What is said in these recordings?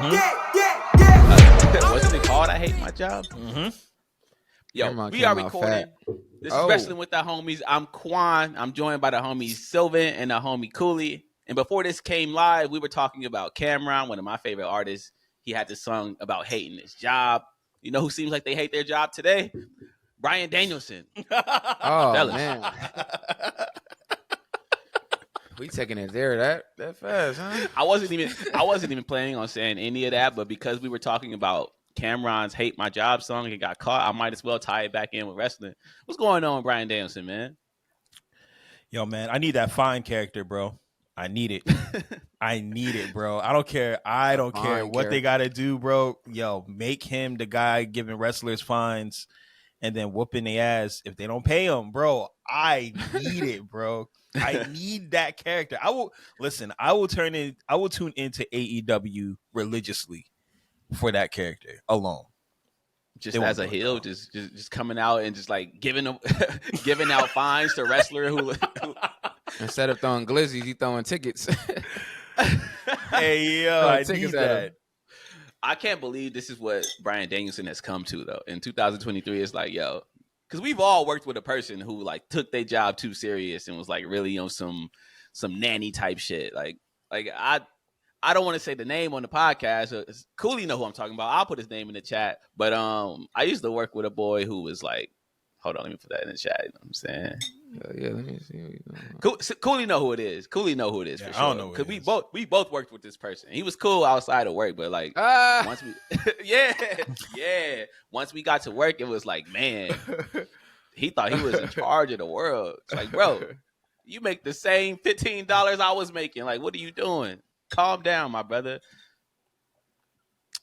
Wasn't it called I Hate My Job? Yo, we are recording. This is Wrestling with the Homies. I'm Qwan. I'm joined by the homies Sylvan and the homie Cooley. And before this came live, we were talking about Cameron, one of my favorite artists. He had this song about hating his job. You know who seems like they hate their job today? Bryan Danielson. Oh, man. We taking it there that fast, huh? I wasn't even planning on saying any of that, but because we were talking about Cameron's Hate My Job song and it got caught, I might as well tie it back in with wrestling. What's going on with Bryan Danielson, man? Yo, man, I need that fine character, bro. I need it. I need it, bro. I don't care what they got to do, bro. Yo, make him the guy giving wrestlers fines and then whooping their ass if they don't pay him, bro. I need it, bro. I need that character. I will tune into AEW religiously for that character alone. Just as a heel, just coming out and just like giving out fines to wrestler who instead of throwing glizzies, you throwing tickets. Hey yo, I need that. I can't believe this is what Bryan Danielson has come to though. In 2023, it's like, yo, because we've all worked with a person who like took their job too serious and was like really on some nanny type shit. Like I don't want to say the name on the podcast. Cooley know who I'm talking about. I'll put his name in the chat. But I used to work with a boy who was like, hold on, let me put that in the chat. You know what I'm saying? Yeah, let me see. Cooley know who it is. Cooley know who it is for sure. I don't know because we both worked with this person. He was cool outside of work, but like once we once we got to work, it was like, man, he thought he was in charge of the world. It's like, bro, you make the same $15 I was making. Like, what are you doing? Calm down, my brother.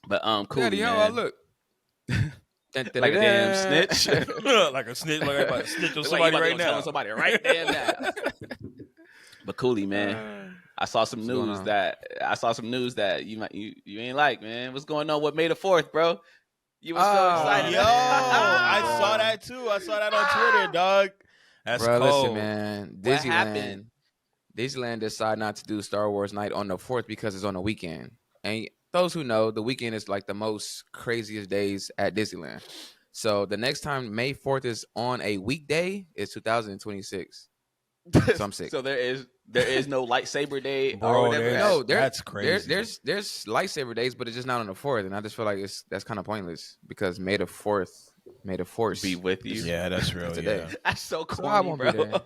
But Cooley, Daddy, man. how I look? Like a damn snitch. Like a snitch, like about to snitch on somebody right now. Somebody right damn now. But Cooley, man, I saw some news that you ain't like, man. What's going on with May the 4th, bro? You were so excited. Yo, I saw that too. I saw that on Twitter, dog. That's cold. Listen, man. What happened? Disneyland decided not to do Star Wars Night on the 4th because it's on the weekend. And those who know, the weekend is like the most craziest days at Disneyland. So the next time May 4th is on a weekday is 2026. So I'm sick. So there is no lightsaber day Bro, or whatever. No, that's crazy. There's lightsaber days, but it's just not on the 4th. And I just feel like that's kind of pointless because May the 4th, May the Force be with you. Yeah, that's real. Today. Yeah. That's so corny, I won't bro. be there.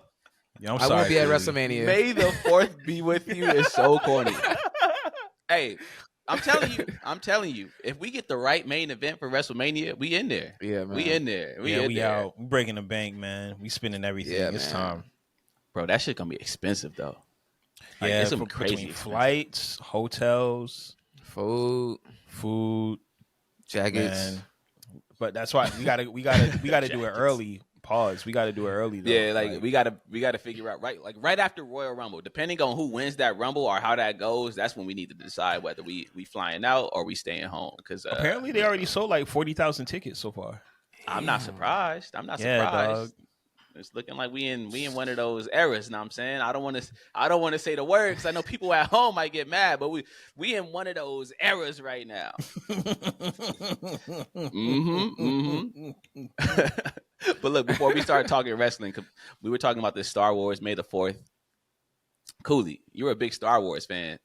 Yeah, I won't be at WrestleMania. May the 4th be with you is so corny. Hey, I'm telling you, if we get the right main event for WrestleMania, we in there. Yeah, man. We in there. We out. We breaking the bank, man. We spending everything. Yeah, it's man. time. Bro, that shit gonna be expensive though. Like, Yeah, it's some crazy between expensive. flights, hotels, food, jackets. man. But that's why we gotta do it early. Pause. We gotta do it early though. Yeah, like we gotta figure out right after Royal Rumble, depending on who wins that Rumble or how that goes, that's when we need to decide whether we flying out or we staying home. Because apparently they already sold like 40,000 tickets so far. I'm not surprised. Yeah, dog. It's looking like we in one of those eras. Know what I'm saying? I don't want to say the word because I know people at home might get mad, but we in one of those eras right now. But look, before we start talking wrestling, we were talking about this Star Wars May the 4th. Cooley, you're a big Star Wars fan.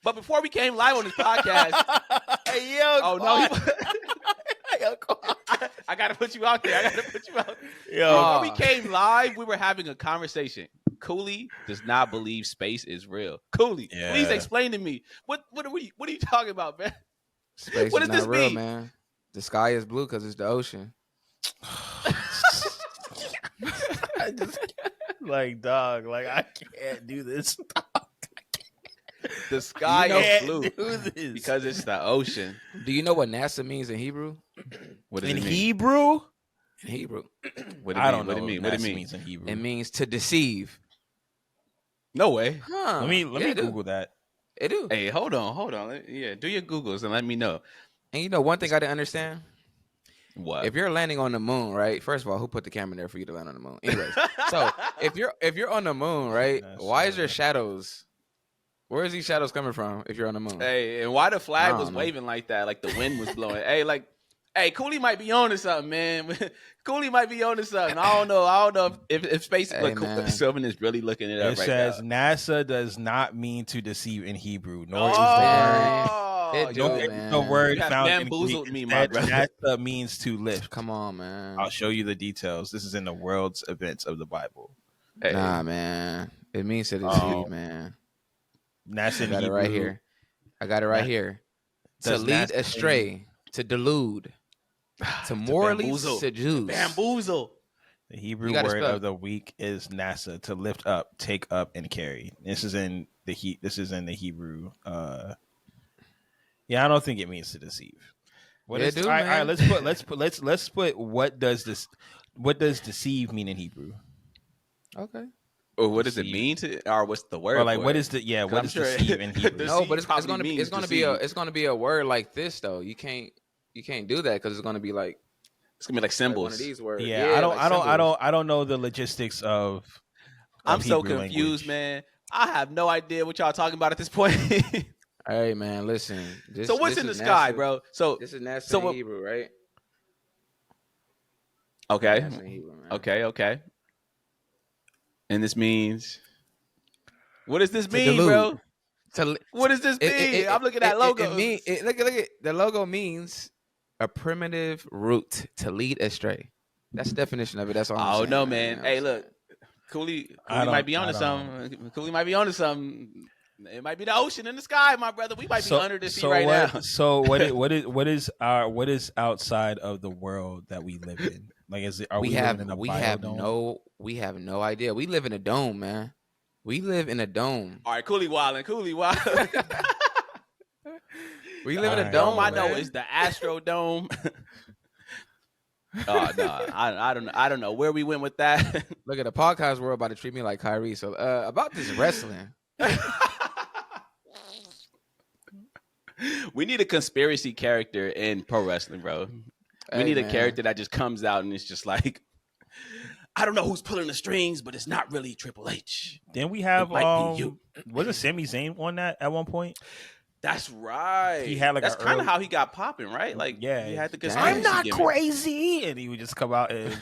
But before we came live on this podcast, Hey, yo, oh no, I gotta put you out there. Yo, Before we came live, we were having a conversation. Cooley does not believe space is real. Cooley, please explain to me what are you talking about, man? Space What is does this not real, mean? man. The sky is blue because it's the ocean. like dog, like I can't do this. The sky is blue do this. because it's the ocean. Do you know what NASA means in Hebrew? What does In it mean? Hebrew, In Hebrew, What do I you don't mean? know. What it NASA mean? means in Hebrew. it means to deceive. No way. Huh. Let me it do. Google that. It do. Hey, hold on. Yeah, do your Googles and let me know. And you know one thing I didn't understand? What? If you're landing on the moon, right? First of all, who put the camera there for you to land on the moon? Anyways, so if you're on the moon, right? That's Why is so there bad. shadows? Where is these shadows coming from if you're on the moon? Hey, and why the flag was waving like that? Like the wind was blowing. Hey, Cooley might be on to something, man. Cooley might be on to something. I don't know if space. Hey, Sylvan is really looking it up. It right says now. NASA does not mean to deceive in Hebrew, nor is the word found in Greek. Me, my brother. NASA means to lift. Come on, man. I'll show you the details. This is in the world's events of the Bible. Hey. Nah, man. It means to deceive, man. NASA I got it right here. I got it right here. To lead astray, to delude, to morally seduce. Bamboozle. The Hebrew word of the week is NASA, to lift up, take up, and carry. This is in the Hebrew. Yeah, I don't think it means to deceive. All right, let's put what does deceive mean in Hebrew? Okay. Or what does it mean or what's the word? Or like what is deceive in Hebrew? No, but it's gonna be a word like this though. You can't do that because it's gonna be like symbols. One of these words. Yeah, I don't know the logistics of I'm so Hebrew confused, language. Man. I have no idea what y'all talking about at this point. Hey man, listen. So what's in the sky, bro? So this is NASA in Hebrew, right? Okay. Okay. And this means, what does this mean, bro? What does this mean? I'm looking at logos. Look at the logo means a primitive route to lead astray. That's the definition of it. That's all. I'm saying, no, man. Hey, look, Cooley might be onto something. Cooley might be onto something. It might be the ocean in the sky, my brother. We might be under the sea right now. So what is outside of the world that we live in? Like, we have no idea. We live in a dome, man. We live in a dome. All right, Cooley wildin'. We live in a dome. I know it's the Astro Dome. Oh no, I don't know where we went with that. Look at the podcast world about to treat me like Kyrie. So about this wrestling. We need a conspiracy character in pro wrestling, bro. We need a character that just comes out and it's just like, I don't know who's pulling the strings, but it's not really Triple H. Then we have wasn't Sami Zayn on that at one point? That's right. He had that's kind of how he got popping, right? Like, yeah, he had the conspiracy. I'm not crazy, and he would just come out and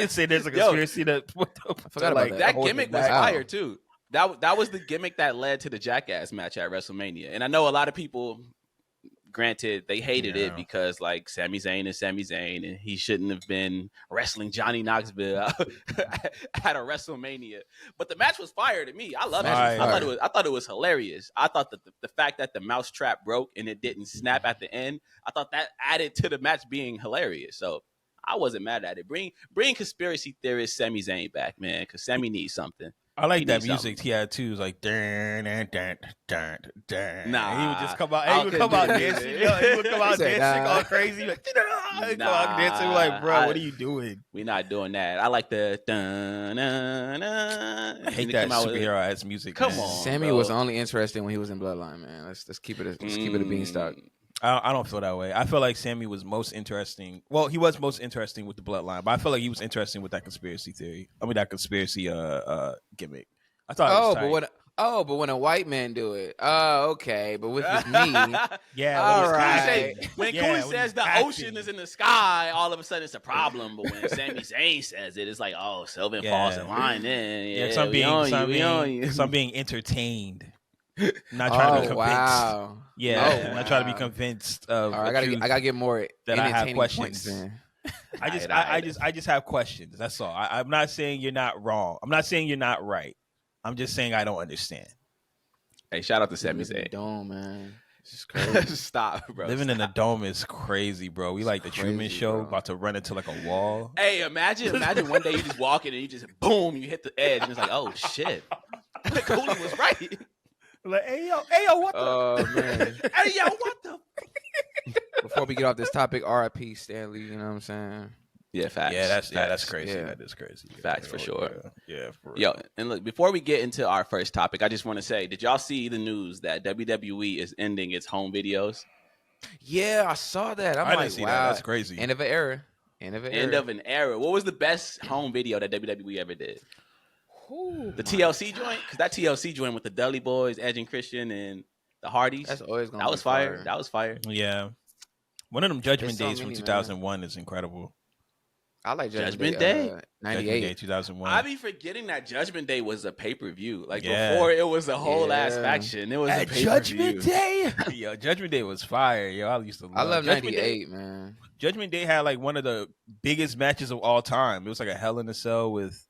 say there's a conspiracy that. I forgot about that gimmick was fire too. That was the gimmick that led to the Jackass match at WrestleMania. And I know a lot of people, granted, they hated it because like Sami Zayn is Sami Zayn and he shouldn't have been wrestling Johnny Knoxville at a WrestleMania. But the match was fire to me. I love it. I thought it was hilarious. I thought that the fact that the mouse trap broke and it didn't snap at the end, I thought that added to the match being hilarious. So I wasn't mad at it. Bring conspiracy theorist Sami Zayn back, man, because Sami needs something. I like that music he had too. It was like dun, dun, dun, dun, dun. Nah, he would just come out. He would come out dancing. He would come out dancing all crazy. Like, come out dancing. Like, bro, what are you doing? We're not doing that. I like the dun, dun, dun. I hate that superhero ass music. Come on, Sammy was only interesting when he was in Bloodline, man. Let's keep it. Let's keep it a beanstalk. I don't feel that way. I feel like Sammy was most interesting. Well, he was most interesting with the Bloodline, but I feel like he was interesting with that conspiracy theory. I mean, that conspiracy gimmick. I thought. But when a white man do it, okay. But with me, yeah, all right. When Cooley says the ocean is in the sky, all of a sudden it's a problem. But when Sami Zayn says it, it's like, oh, Sylvan falls in line. Then so I'm being entertained. Not trying to be convinced. Wow. Yeah, not trying to be convinced of. All right, I gotta get more that I have questions. Points, I just have questions. That's all. I'm not saying you're not wrong. I'm not saying you're not right. I'm just saying I don't understand. Hey, shout out to Sami Zayn. Dome, man. This is crazy. Stop, bro. Living in a dome is crazy, bro. We like the Truman Show, about to run into like a wall. Hey, imagine one day you just walk in and you just boom, you hit the edge, and it's like, oh shit, Cooley was right. Like, hey yo, what the? Oh man. Hey yo, what the? Before we get off this topic, R.I.P. Stanley. You know what I'm saying? Yeah, facts. That's crazy. Yeah. That is crazy. Facts for sure. Yeah, for real. Yo, and look, before we get into our first topic, I just want to say, did y'all see the news that WWE is ending its home videos? Yeah, I saw that. I didn't see wow, that. That's crazy. End of an era. End of an era. What was the best home video that WWE ever did? The TLC joint, because that TLC joint with the Dudley Boys, Edge and Christian, and the Hardys. That's always gonna That was be fire. That was fire. Yeah. One of them Judgment There's so Days from many, 2001 is incredible. I like Judgment Day. 98. Judgment Day 2001. I be forgetting that Judgment Day was a pay-per-view. Like Yeah. before it was a whole ass Yeah. faction. It was a At pay-per-view. Judgment Day? Yo, Judgment Day was fire. Yo, I used to love I love Judgment 98, Day. man. Judgment Day had like one of the biggest matches of all time. It was like a Hell in a Cell with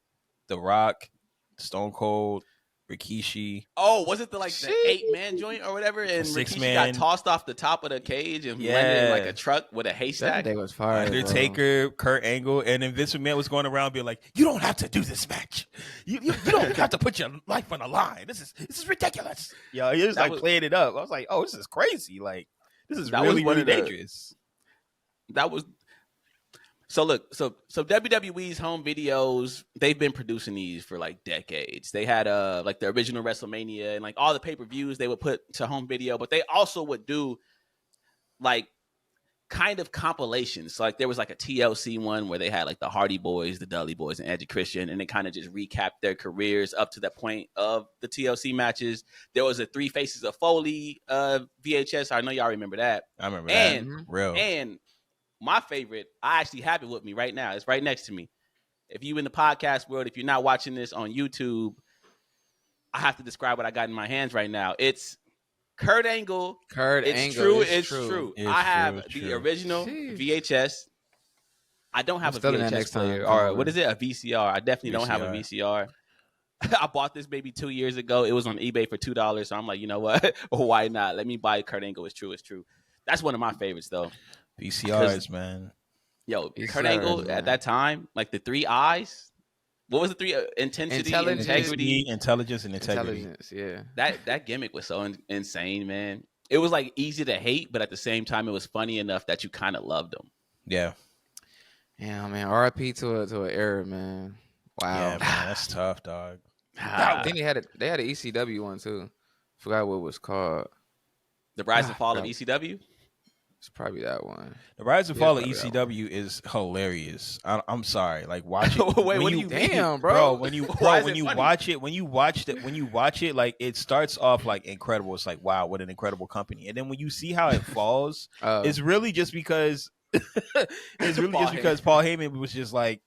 The Rock, Stone Cold, Rikishi. Oh, was it the 8-man joint or whatever? And Rikishi 6-man. got tossed off the top of the cage and landed in like a truck with a That haystack. day was fire. Undertaker, Kurt Angle, and then Vince McMahon was going around being like, "You don't have to do this match. You don't have to put your life on the line. This is ridiculous." Yo, he was That like was- playing it up. I was like, "Oh, this is crazy. Like, this is That was really, one really of the- dangerous." That was so. Look, so WWE's home videos, they've been producing these for like decades. They had like the original WrestleMania and like all the pay-per-views they would put to home video, but they also would do like kind of compilations. So like there was like a TLC one where they had like the Hardy Boys, the Dudley Boys, and Edge and Christian, and they kind of just recapped their careers up to that point of the TLC matches. There was a Three Faces of Foley VHS. I know y'all remember that. I remember And- that. Real. And my favorite, I actually have it with me right now. It's right next to me. If you in the podcast world, if you're not watching this on YouTube, I have to describe what I got in my hands right now. It's Kurt Angle. It's true. It's true. It's I have true, it's the true. original Sheesh. VHS. I don't have I'm a stealing that VHS next time. player, Don't or worry. what is it? A VCR. I definitely don't have a VCR. I bought this baby 2 years ago. It was on eBay for $2. So I'm like, you know what? Why not? Let me buy Kurt Angle. It's true. It's true. That's one of my favorites, though. VCRs, man. Yo, VCRs, Kurt Angle man. at that time, like the 3 eyes. What was the 3? Intensity, Intelligence. integrity. Intelligence, and integrity. Intelligence, yeah. That gimmick was so insane, man. It was like easy to hate, but at the same time, it was funny enough that you kind of loved him. Yeah. Yeah, man. RIP to an era, man. Wow. Yeah, man. That's tough, dog. I think they had an ECW one too. Forgot what it was called. The rise and fall of God. ECW. It's probably that one. The rise and Yeah, fall of it's probably ECW is hilarious. I'm sorry, like watch it. Wait, when what do you mean? Damn, bro? bro. When you Why is when it you funny? watch it, when you watch it, like it starts off like incredible. It's like, wow, what an incredible company. And then when you see how it falls, it's really just because Paul Heyman was just like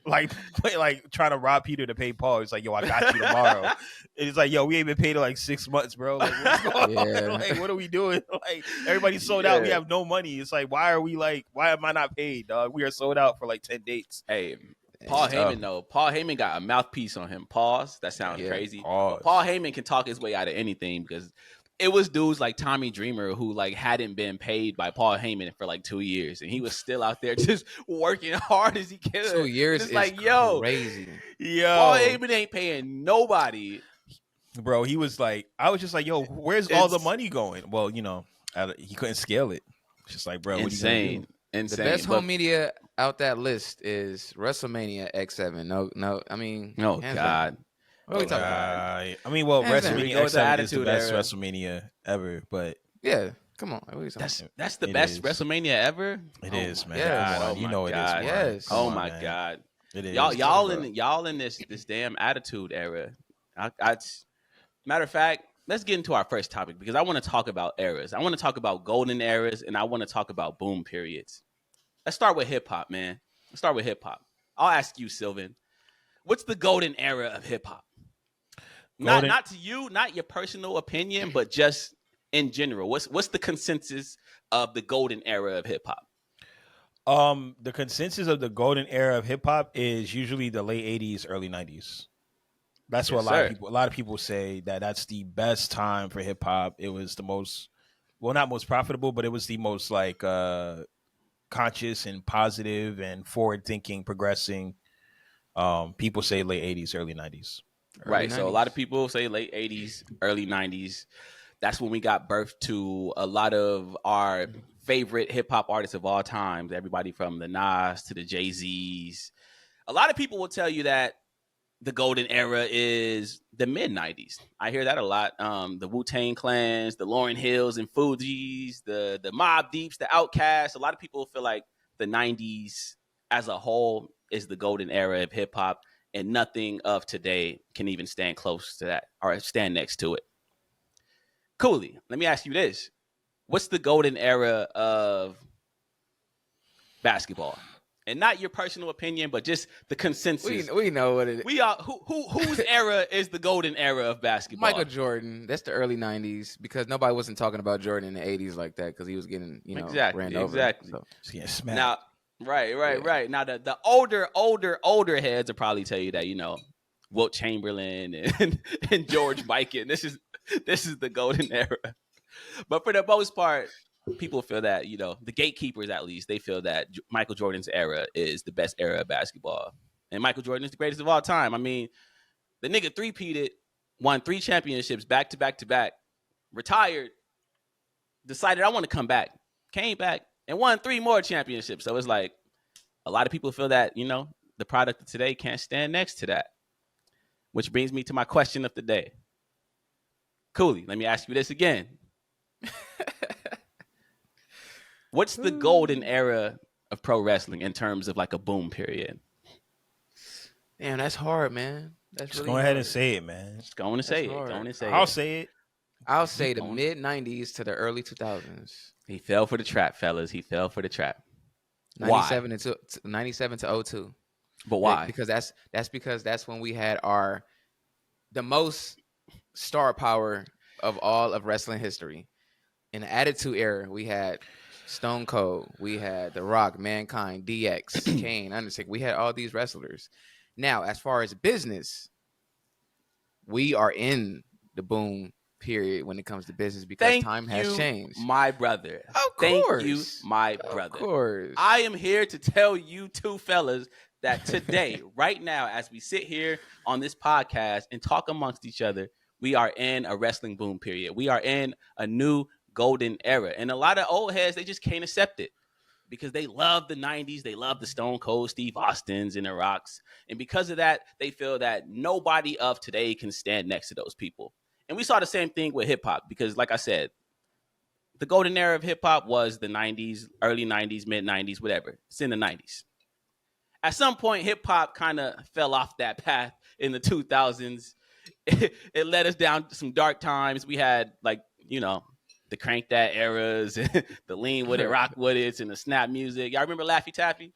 trying to rob Peter to pay Paul. It's like, yo, I got you tomorrow. And it's like, yo, we ain't been paid in like 6 months, bro. Like, what's going Yeah. on? Like, what are we doing? Like, everybody's sold out. We have no money. It's like, why am I not paid, dog? We are sold out for like 10 dates. Hey, Paul It's Heyman, tough. though. Paul Heyman got a mouthpiece on him. Pause. That sounds Yeah, crazy. pause. But Paul Heyman can talk his way out of anything because it was dudes like Tommy Dreamer who like hadn't been paid by Paul Heyman for like 2 years, and he was still out there just working hard as he could. 2 years It's is like, yo, crazy. Yo, Paul Heyman ain't paying nobody. bro, he was like, I was just like, yo, where's all the It's- money going? Well, you know, he couldn't scale it. It's just like, bro, what are you gonna Insane. do? The Insane. best But- home media out that list is WrestleMania X7. No, I mean, Oh hands down. God. What are we talking about? I mean, well, Hands down. WrestleMania We go with the X7 is the Attitude best Era. WrestleMania ever, but Yeah, come on. What are we talking about? That's the It best is. WrestleMania ever. it Oh is, my man. yes. Come on, Oh you my know it is. God. man. Yes. Come Oh on, my man. God. It is. Y'all in this damn attitude era. Matter of fact, let's get into our first topic because I want to talk about eras. I want to talk about golden eras and I want to talk about boom periods. Let's start with hip hop, man. Let's start with hip hop. I'll ask you, Sylvan. What's the golden era of hip hop? Not to you, not your personal opinion, but just in general. What's the consensus of the golden era of hip hop? The consensus of the golden era of hip hop is usually the late 80s, early 90s. That's what Yes, a lot of people say that that's the best time for hip hop. It was the most, well, not most profitable, but it was the most like conscious and positive and forward thinking, progressing. People say late 80s, early 90s. Right. So a 90s. lot of people say late 80s, early 90s. That's when we got birth to a lot of our favorite hip hop artists of all times. Everybody from the Nas to the Jay-Z's. A lot of people will tell you that the golden era is the mid 90s. I hear that a lot. The Wu-Tang Clans, the Lauryn Hills and Fugees, the Mobb Deeps, the Outkast. A lot of people feel like the 90s as a whole is the golden era of hip hop. and nothing of today can even stand close to that or stand next to it. Cooley, let me ask you this. What's the golden era of basketball? And not your personal opinion, but just the consensus. We know what it is. We are whose era is the golden era of basketball? Michael Jordan. That's the early 90s because nobody wasn't talking about Jordan in the 80s like that because he was getting, ran over. Exactly. So. Just getting smacked. Now, right. Now the older heads will probably tell you that, Wilt Chamberlain and George Mikan. This is the golden era. But for the most part, people feel that, the gatekeepers at least, they feel that Michael Jordan's era is the best era of basketball. And Michael Jordan is the greatest of all time. I mean, the nigga three-peated, won 3 championships back to back to back, retired, decided I want to come back, came back, and won 3 more championships. So it's like a lot of people feel that, the product of today can't stand next to that. Which brings me to my question of the day. Cooley, let me ask you this again. What's the golden era of pro wrestling in terms of like a boom period? Damn, that's hard, man. That's just really go ahead hard. and say it, man. Just going to say it. I'll say it. I'll say the mid 90s to the early 2000s. He fell for the trap, fellas. He fell for the trap. 97 to 02. But why? Because that's when we had the most star power of all of wrestling history. In the Attitude Era, we had Stone Cold, we had The Rock, Mankind, DX, Kane, Undertaker. We had all these wrestlers. Now, as far as business, we are in the boom period when it comes to business because time has changed. My brother. Of course. Thank you, my brother. Of course. I am here to tell you two fellas that today, right now, as we sit here on this podcast and talk amongst each other, we are in a wrestling boom period. We are in a new golden era. And a lot of old heads, they just can't accept it because they love the 90s. They love the Stone Cold Steve Austins and the Rocks. And because of that, they feel that nobody of today can stand next to those people. And we saw the same thing with hip hop because, like I said, the golden era of hip hop was the 90s, early 90s, mid 90s, whatever. It's in the 90s. At some point, hip hop kind of fell off that path in the 2000s. It led us down some dark times. We had the Crank That eras, the Lean With It, Rock With It, and the snap music. Y'all remember Laffy Taffy?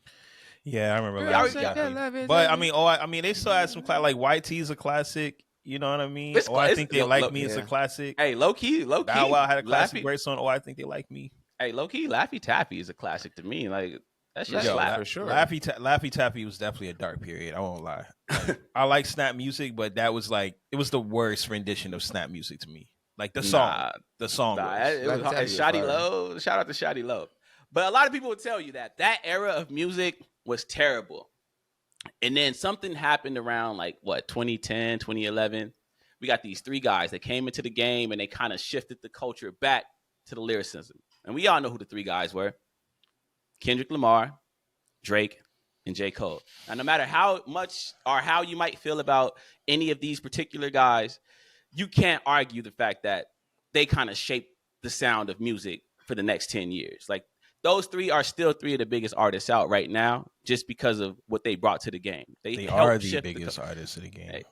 Yeah, I remember Laffy Taffy. But I mean, they still had some like YT's a classic. You know what I mean? I Think They Like Me is a classic. Hey, low key. Bow Wow had a classic great song. I Think They Like Me. Hey, low key, Laffy Taffy is a classic to me. Like that's just for sure. Laffy Taffy was definitely a dark period. I won't lie. I like snap music, but that was it was the worst rendition of snap music to me. Like the song, it was Shotty Low. Shout out to Shotty Low. But a lot of people would tell you that era of music was terrible. And then something happened around 2010, 2011. We got these 3 guys that came into the game and they kind of shifted the culture back to the lyricism. And we all know who the 3 guys were. Kendrick Lamar, Drake, and J. Cole. Now, no matter how much or how you might feel about any of these particular guys, you can't argue the fact that they kind of shaped the sound of music for the next 10 years. Like, those 3 are still 3 of the biggest artists out right now just because of what they brought to the game. They are the biggest artists of the game. Hey,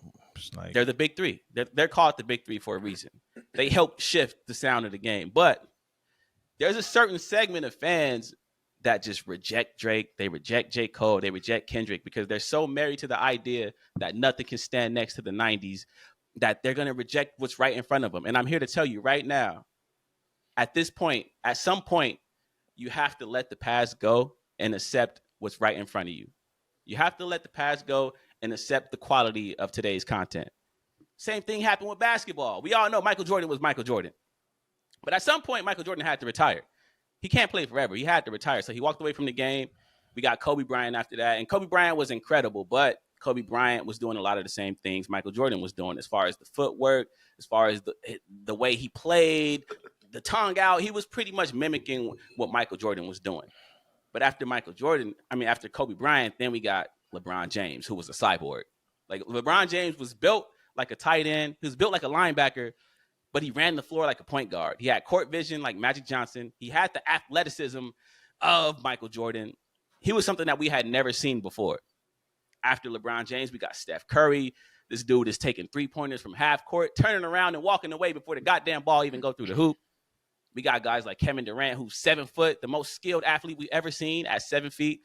they're the big 3. They're called the big 3 for a reason. They help shift the sound of the game. But there's a certain segment of fans that just reject Drake, they reject J. Cole, they reject Kendrick because they're so married to the idea that nothing can stand next to the 90s that they're going to reject what's right in front of them. And I'm here to tell you right now, at some point, you have to let the past go and accept what's right in front of you. You have to let the past go and accept the quality of today's content. Same thing happened with basketball. We all know Michael Jordan was Michael Jordan. But at some point, Michael Jordan had to retire. He can't play forever. He had to retire. So he walked away from the game. We got Kobe Bryant after that. And Kobe Bryant was incredible, but Kobe Bryant was doing a lot of the same things Michael Jordan was doing as far as the footwork, as far as the way he played, the tongue out. He was pretty much mimicking what Michael Jordan was doing. But after Kobe Bryant, then we got LeBron James, who was a cyborg. Like, LeBron James was built like a tight end. He was built like a linebacker, but he ran the floor like a point guard. He had court vision like Magic Johnson. He had the athleticism of Michael Jordan. He was something that we had never seen before. after LeBron James, we got Steph Curry. This dude is taking 3-pointers from half court, turning around and walking away before the goddamn ball even go through the hoop. We got guys like Kevin Durant, who's 7 foot, the most skilled athlete we've ever seen at 7 feet.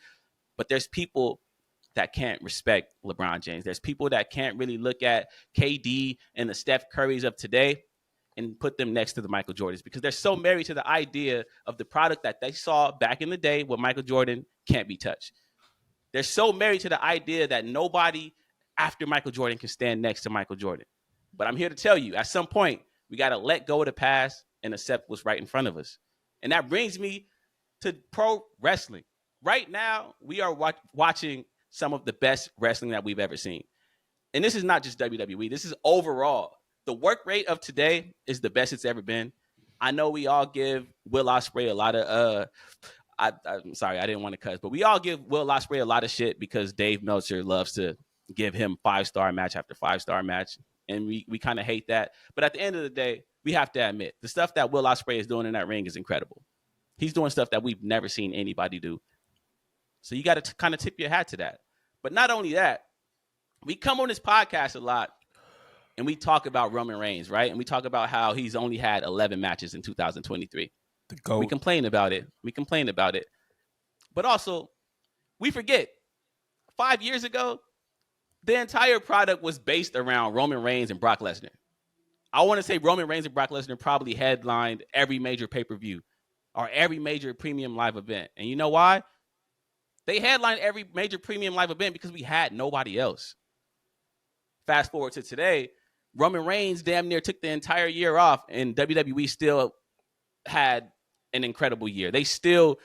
But there's people that can't respect LeBron James. There's people that can't really look at KD and the Steph Currys of today and put them next to the Michael Jordans because they're so married to the idea of the product that they saw back in the day where Michael Jordan can't be touched. They're so married to the idea that nobody after Michael Jordan can stand next to Michael Jordan. But I'm here to tell you, at some point, we got to let go of the past and accept what's right in front of us. And that brings me to pro wrestling. Right now, we are watching some of the best wrestling that we've ever seen. And this is not just WWE. This is overall. The work rate of today is the best it's ever been. I know we all give Will Ospreay a lot of I'm sorry, I didn't want to cuss, but we all give Will Ospreay a lot of shit because Dave Meltzer loves to give him 5-star match after 5-star match. And we kind of hate that. But at the end of the day, we have to admit the stuff that Will Ospreay is doing in that ring is incredible. He's doing stuff that we've never seen anybody do. So you got to kind of tip your hat to that. But not only that, we come on this podcast a lot and we talk about Roman Reigns, right? And we talk about how he's only had 11 matches in 2023. We complain about it. But also, we forget 5 years ago, the entire product was based around Roman Reigns and Brock Lesnar. I want to say Roman Reigns and Brock Lesnar probably headlined every major pay-per-view or every major premium live event. And you know why? They headlined every major premium live event because we had nobody else. Fast forward to today, Roman Reigns damn near took the entire year off, and WWE still had an incredible year. They still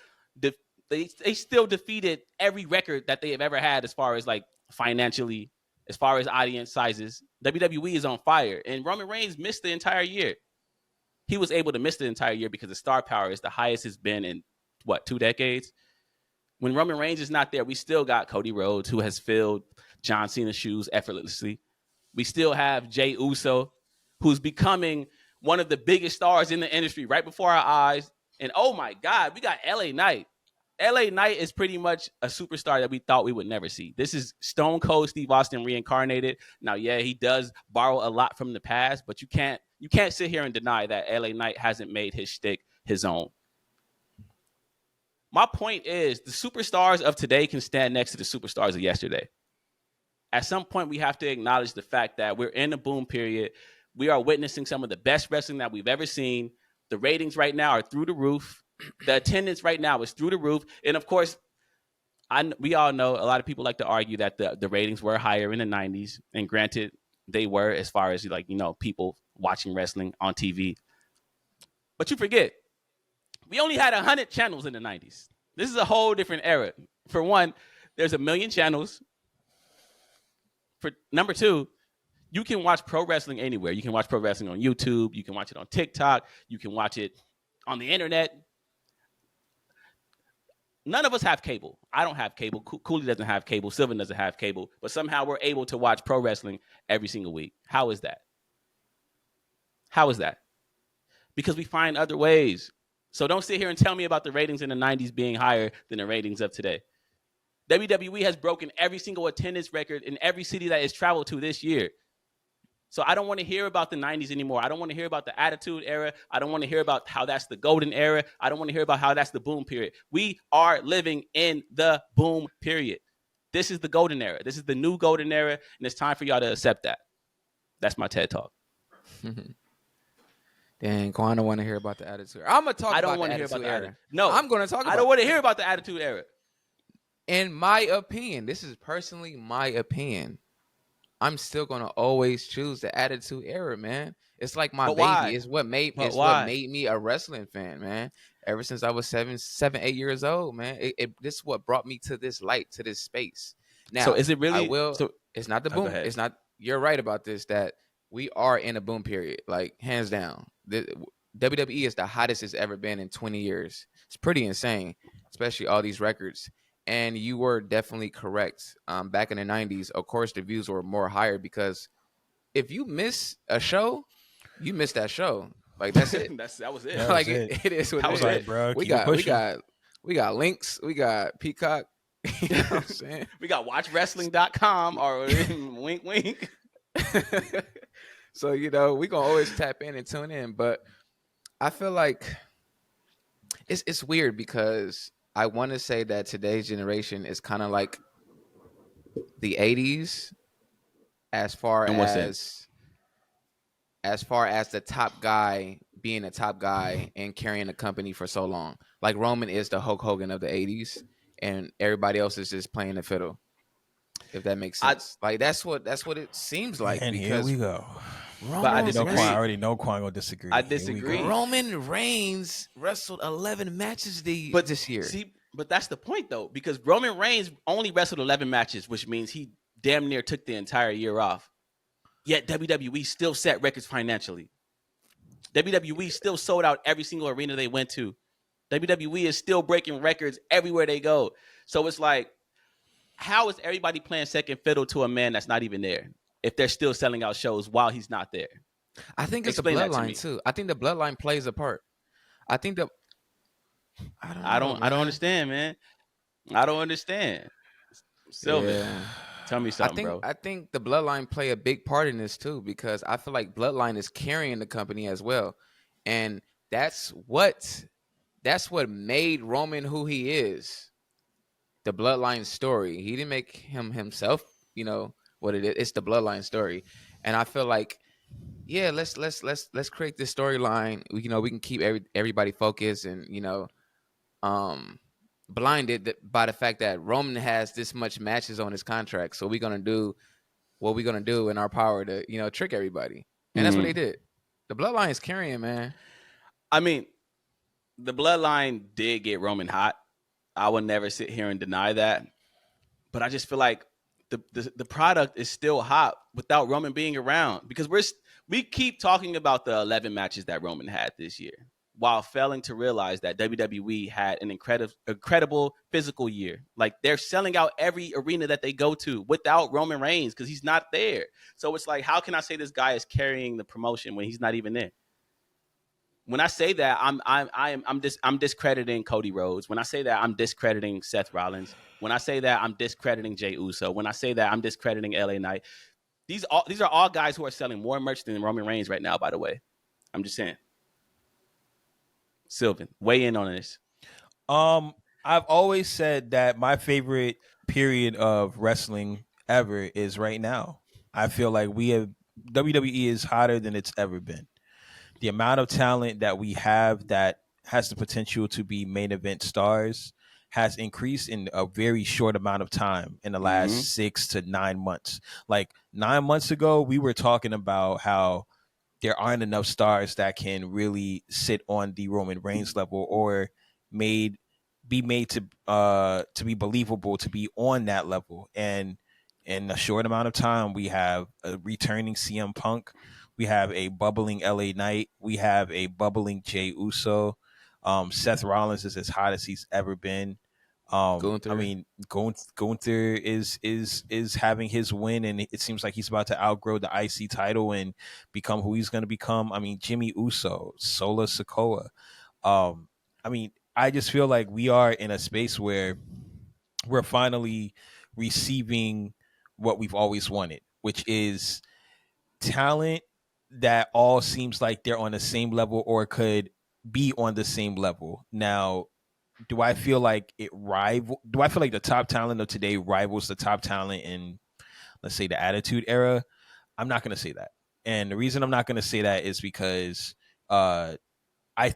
defeated every record that they have ever had as far as like financially, as far as audience sizes. WWE is on fire, and Roman Reigns missed the entire year. He was able to miss the entire year because the star power is the highest it's been in, 2 decades? When Roman Reigns is not there, we still got Cody Rhodes, who has filled John Cena's shoes effortlessly. We still have Jey Uso, who's becoming one of the biggest stars in the industry right before our eyes. And oh my God, we got LA Knight. LA Knight is pretty much a superstar that we thought we would never see. This is Stone Cold Steve Austin reincarnated. Now, yeah, he does borrow a lot from the past, but you can't sit here and deny that LA Knight hasn't made his shtick his own. My point is the superstars of today can stand next to the superstars of yesterday. At some point, we have to acknowledge the fact that we're in a boom period. We are witnessing some of the best wrestling that we've ever seen. The ratings right now are through the roof. The attendance right now is through the roof. And of course, we all know a lot of people like to argue that the ratings were higher in the 90s. And granted, they were as far as people watching wrestling on TV. But you forget, we only had 100 channels in the 90s. This is a whole different era. For one, there's 1 million channels. For number two, you can watch pro wrestling anywhere. You can watch pro wrestling on YouTube. You can watch it on TikTok. You can watch it on the internet. None of us have cable. I don't have cable. Cooley doesn't have cable. Sylvan doesn't have cable. But somehow we're able to watch pro wrestling every single week. How is that? How is that? Because we find other ways. So don't sit here and tell me about the ratings in the 90s being higher than the ratings of today. WWE has broken every single attendance record in every city that it's traveled to this year. So I don't want to hear about the 90s anymore. I don't want to hear about the Attitude Era. I don't want to hear about how that's the golden era. I don't want to hear about how that's the boom period. We are living in the boom period. This is the golden era. This is the new golden era, and it's time for y'all to accept that. That's my TED Talk. Dang, Qwan, I don't want to hear about the Attitude Era. I'm going to talk about the Attitude Era. No, I'm going to talk about I don't want to hear about the Attitude Era. In my opinion, this is personally my opinion, I'm still going to always choose the Attitude Era, man. It's like my baby. It's what made me a wrestling fan, man. Ever since I was 7, 8 years old, man. This is what brought me to this light, to this space. Now, so is it really? It's not the boom. It's not. You're right about this. That we are in a boom period, like hands down. The WWE is the hottest it's ever been in 20 years. It's pretty insane, especially all these records. And you were definitely correct. Back in the 90s, of course, the views were more higher because if you miss a show, you miss that show. Like that's it. that was it. Like it is what it is. Like, bro, we got links, we got Peacock, You know what I'm saying? We got watchwrestling.com or wink, wink. So, you know, we gonna always tap in and tune in. But I feel like it's weird because I want to say that today's generation is kind of like the 80s as far In what sense? as far as the top guy being a top guy and carrying the company for so long. Like Roman is the Hulk Hogan of the 80s and everybody else is just playing the fiddle. If that makes sense. Like that's what it seems like. And because here we go. But I Roman disagree. I already know Qwan will disagree. I Here we disagree. go. Roman Reigns wrestled 11 matches this year. See, but that's the point though, because Roman Reigns only wrestled 11 matches, which means he damn near took the entire year off. Yet WWE still set records financially. WWE still sold out every single arena they went to. WWE is still breaking records everywhere they go. So it's like, how is everybody playing second fiddle to a man that's not even there if they're still selling out shows while he's not there? I think it's Explain the that to bloodline me. too. I think the bloodline plays a part. I think that I don't understand, man. I don't understand. Sylvan, Yeah. tell me something, bro. I think the bloodline play a big part in this too, because I feel like bloodline is carrying the company as well. And that's what made Roman who he is. The bloodline story. He didn't make him himself, you know, what it is. It's the bloodline story. And I feel like, yeah, let's create this storyline. You know, we can keep everybody focused and, you know, blinded by the fact that Roman has this much matches on his contract. So we're gonna do what we're gonna do in our power to, you know, trick everybody. And that's what they did. The bloodline is carrying, man. I mean, the bloodline did get Roman hot. I would never sit here and deny that. But I just feel like the product is still hot without Roman being around, because we keep talking about the 11 matches that Roman had this year while failing to realize that WWE had an incredible physical year. Like, they're selling out every arena that they go to without Roman Reigns because he's not there. So it's like, how can I say this guy is carrying the promotion when he's not even there? When I say that, I'm discrediting Cody Rhodes. When I say that, I'm discrediting Seth Rollins. When I say that, I'm discrediting Jey Uso. When I say that, I'm discrediting LA Knight. These are all guys who are selling more merch than Roman Reigns right now, by the way. I'm just saying. Sylvan, weigh in on this. I've always said that my favorite period of wrestling ever is right now. I feel like WWE is hotter than it's ever been. The amount of talent that we have that has the potential to be main event stars has increased in a very short amount of time in the last 6 to 9 months. Like 9 months ago, we were talking about how there aren't enough stars that can really sit on the Roman Reigns level or be made to be believable to be on that level. And in a short amount of time, we have a returning CM Punk. We have a bubbling LA Knight. We have a bubbling Jey Uso. Seth Rollins is as hot as he's ever been. Gunther. I mean, Gunther is having his win, and it seems like he's about to outgrow the IC title and become who he's going to become. I mean, Jimmy Uso, Solo Sikoa. I mean, I just feel like we are in a space where we're finally receiving what we've always wanted, which is talent that all seems like they're on the same level or could be on the same level. Now, do I feel like the top talent of today rivals the top talent in, let's say, the Attitude Era? I'm not going to say that. And the reason I'm not going to say that is because I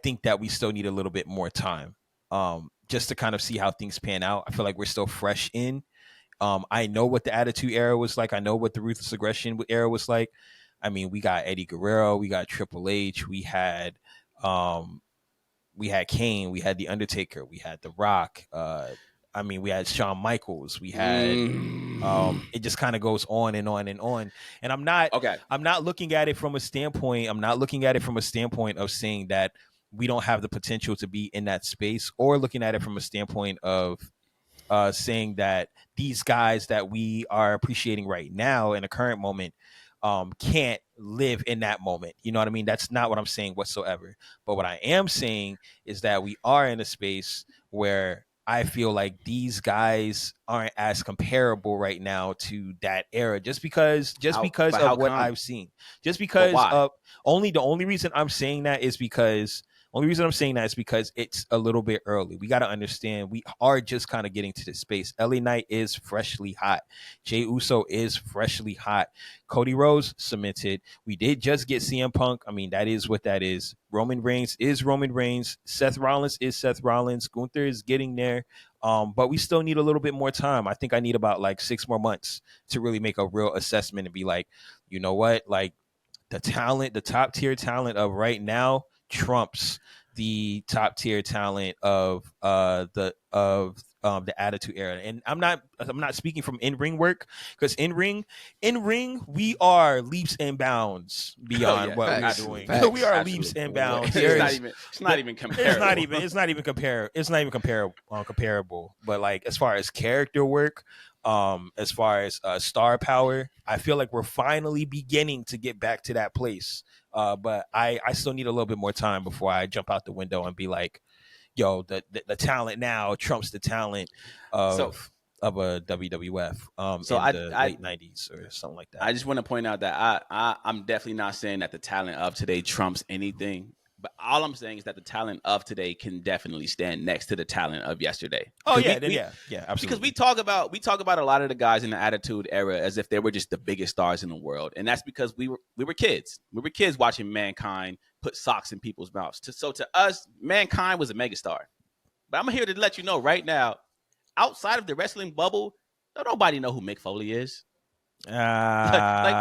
think that we still need a little bit more time just to kind of see how things pan out. I feel like we're still fresh in. I know what the Attitude Era was like. I know what the Ruthless Aggression Era was like. I mean, we got Eddie Guerrero, we got Triple H, we had Kane, we had The Undertaker, we had The Rock. I mean, we had Shawn Michaels, we had it just kind of goes on and on and on. And I'm not looking at it from a standpoint. I'm not looking at it from a standpoint of saying that we don't have the potential to be in that space, or looking at it from a standpoint of saying that these guys that we are appreciating right now in the current moment can't live in that moment. You know what I mean? That's not what I'm saying whatsoever. But what I am saying is that we are in a space where I feel like these guys aren't as comparable right now to that era, just because of what I've seen. Just because of the only reason I'm saying that is because it's a little bit early. We got to understand we are just kind of getting to this space. LA Knight is freshly hot. Jey Uso is freshly hot. Cody Rhodes cemented. We did just get CM Punk. I mean, that is what that is. Roman Reigns is Roman Reigns. Seth Rollins is Seth Rollins. Gunther is getting there. But we still need a little bit more time. I think I need about like 6 more months to really make a real assessment and be like, you know what? Like the top tier talent of right now trumps the top tier talent of the Attitude Era. And I'm not speaking from in-ring work, because in-ring we are leaps and bounds beyond what we're doing. We are leaps and bounds. It's not even comparable. It's not even comparable. But like as far as character work, as far as star power, I feel like we're finally beginning to get back to that place. But I still need a little bit more time before I jump out the window and be like, yo, the talent now trumps the talent of a WWF in the late 90s or something like that. I just want to point out that I'm definitely not saying that the talent of today trumps anything. But all I'm saying is that the talent of today can definitely stand next to the talent of yesterday. Oh yeah, absolutely. Because we talk about a lot of the guys in the Attitude Era as if they were just the biggest stars in the world, and that's because we were kids. We were kids watching Mankind put socks in people's mouths. So to us, Mankind was a megastar. But I'm here to let you know right now, outside of the wrestling bubble, nobody know who Mick Foley is. Don't nobody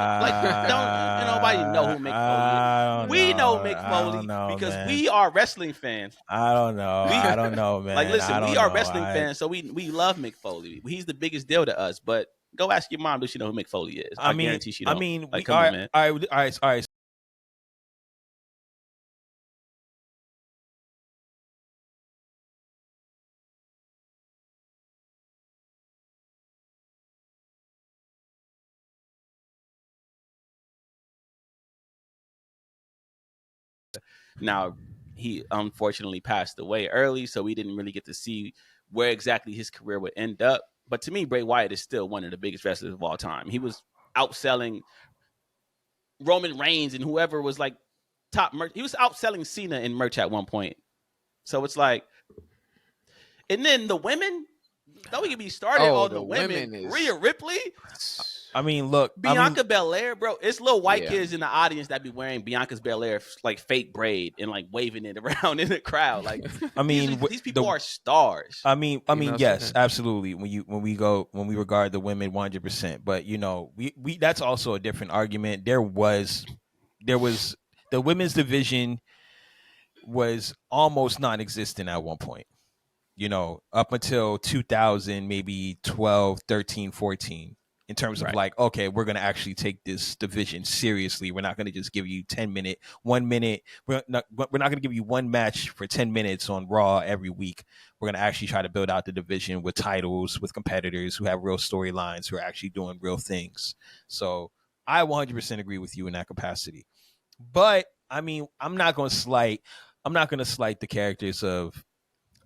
know who Mick Foley is. We know Mick Foley because we are wrestling fans. I don't know, man. Like, listen, we are wrestling fans, so we love Mick Foley. He's the biggest deal to us. But go ask your mom, does she know who Mick Foley is? I guarantee she don't. I mean, like, come on, man. All right. Now, he unfortunately passed away early, so we didn't really get to see where exactly his career would end up. But to me, Bray Wyatt is still one of the biggest wrestlers of all time. He was outselling Roman Reigns and whoever was like top merch. He was outselling Cena in merch at one point. So it's like, and then the women, don't we get me started on the women. Rhea Ripley. I mean, look, Bianca Belair, bro. It's little white kids in the audience that be wearing Bianca's Belair like fake braid and like waving it around in the crowd. Like, I mean, these people are stars. I mean, yes, absolutely. When we regard the women 100%, but you know, we that's also a different argument. There was the women's division was almost non-existent at one point. You know, up until 2000, maybe 12, 13, 14. In terms of like, okay, we're going to actually take this division seriously. We're not going to just give you 1 minute. We're not going to give you one match for 10 minutes on Raw every week. We're going to actually try to build out the division with titles, with competitors who have real storylines, who are actually doing real things. So I 100% agree with you in that capacity. But I mean, I'm not going to slight the characters of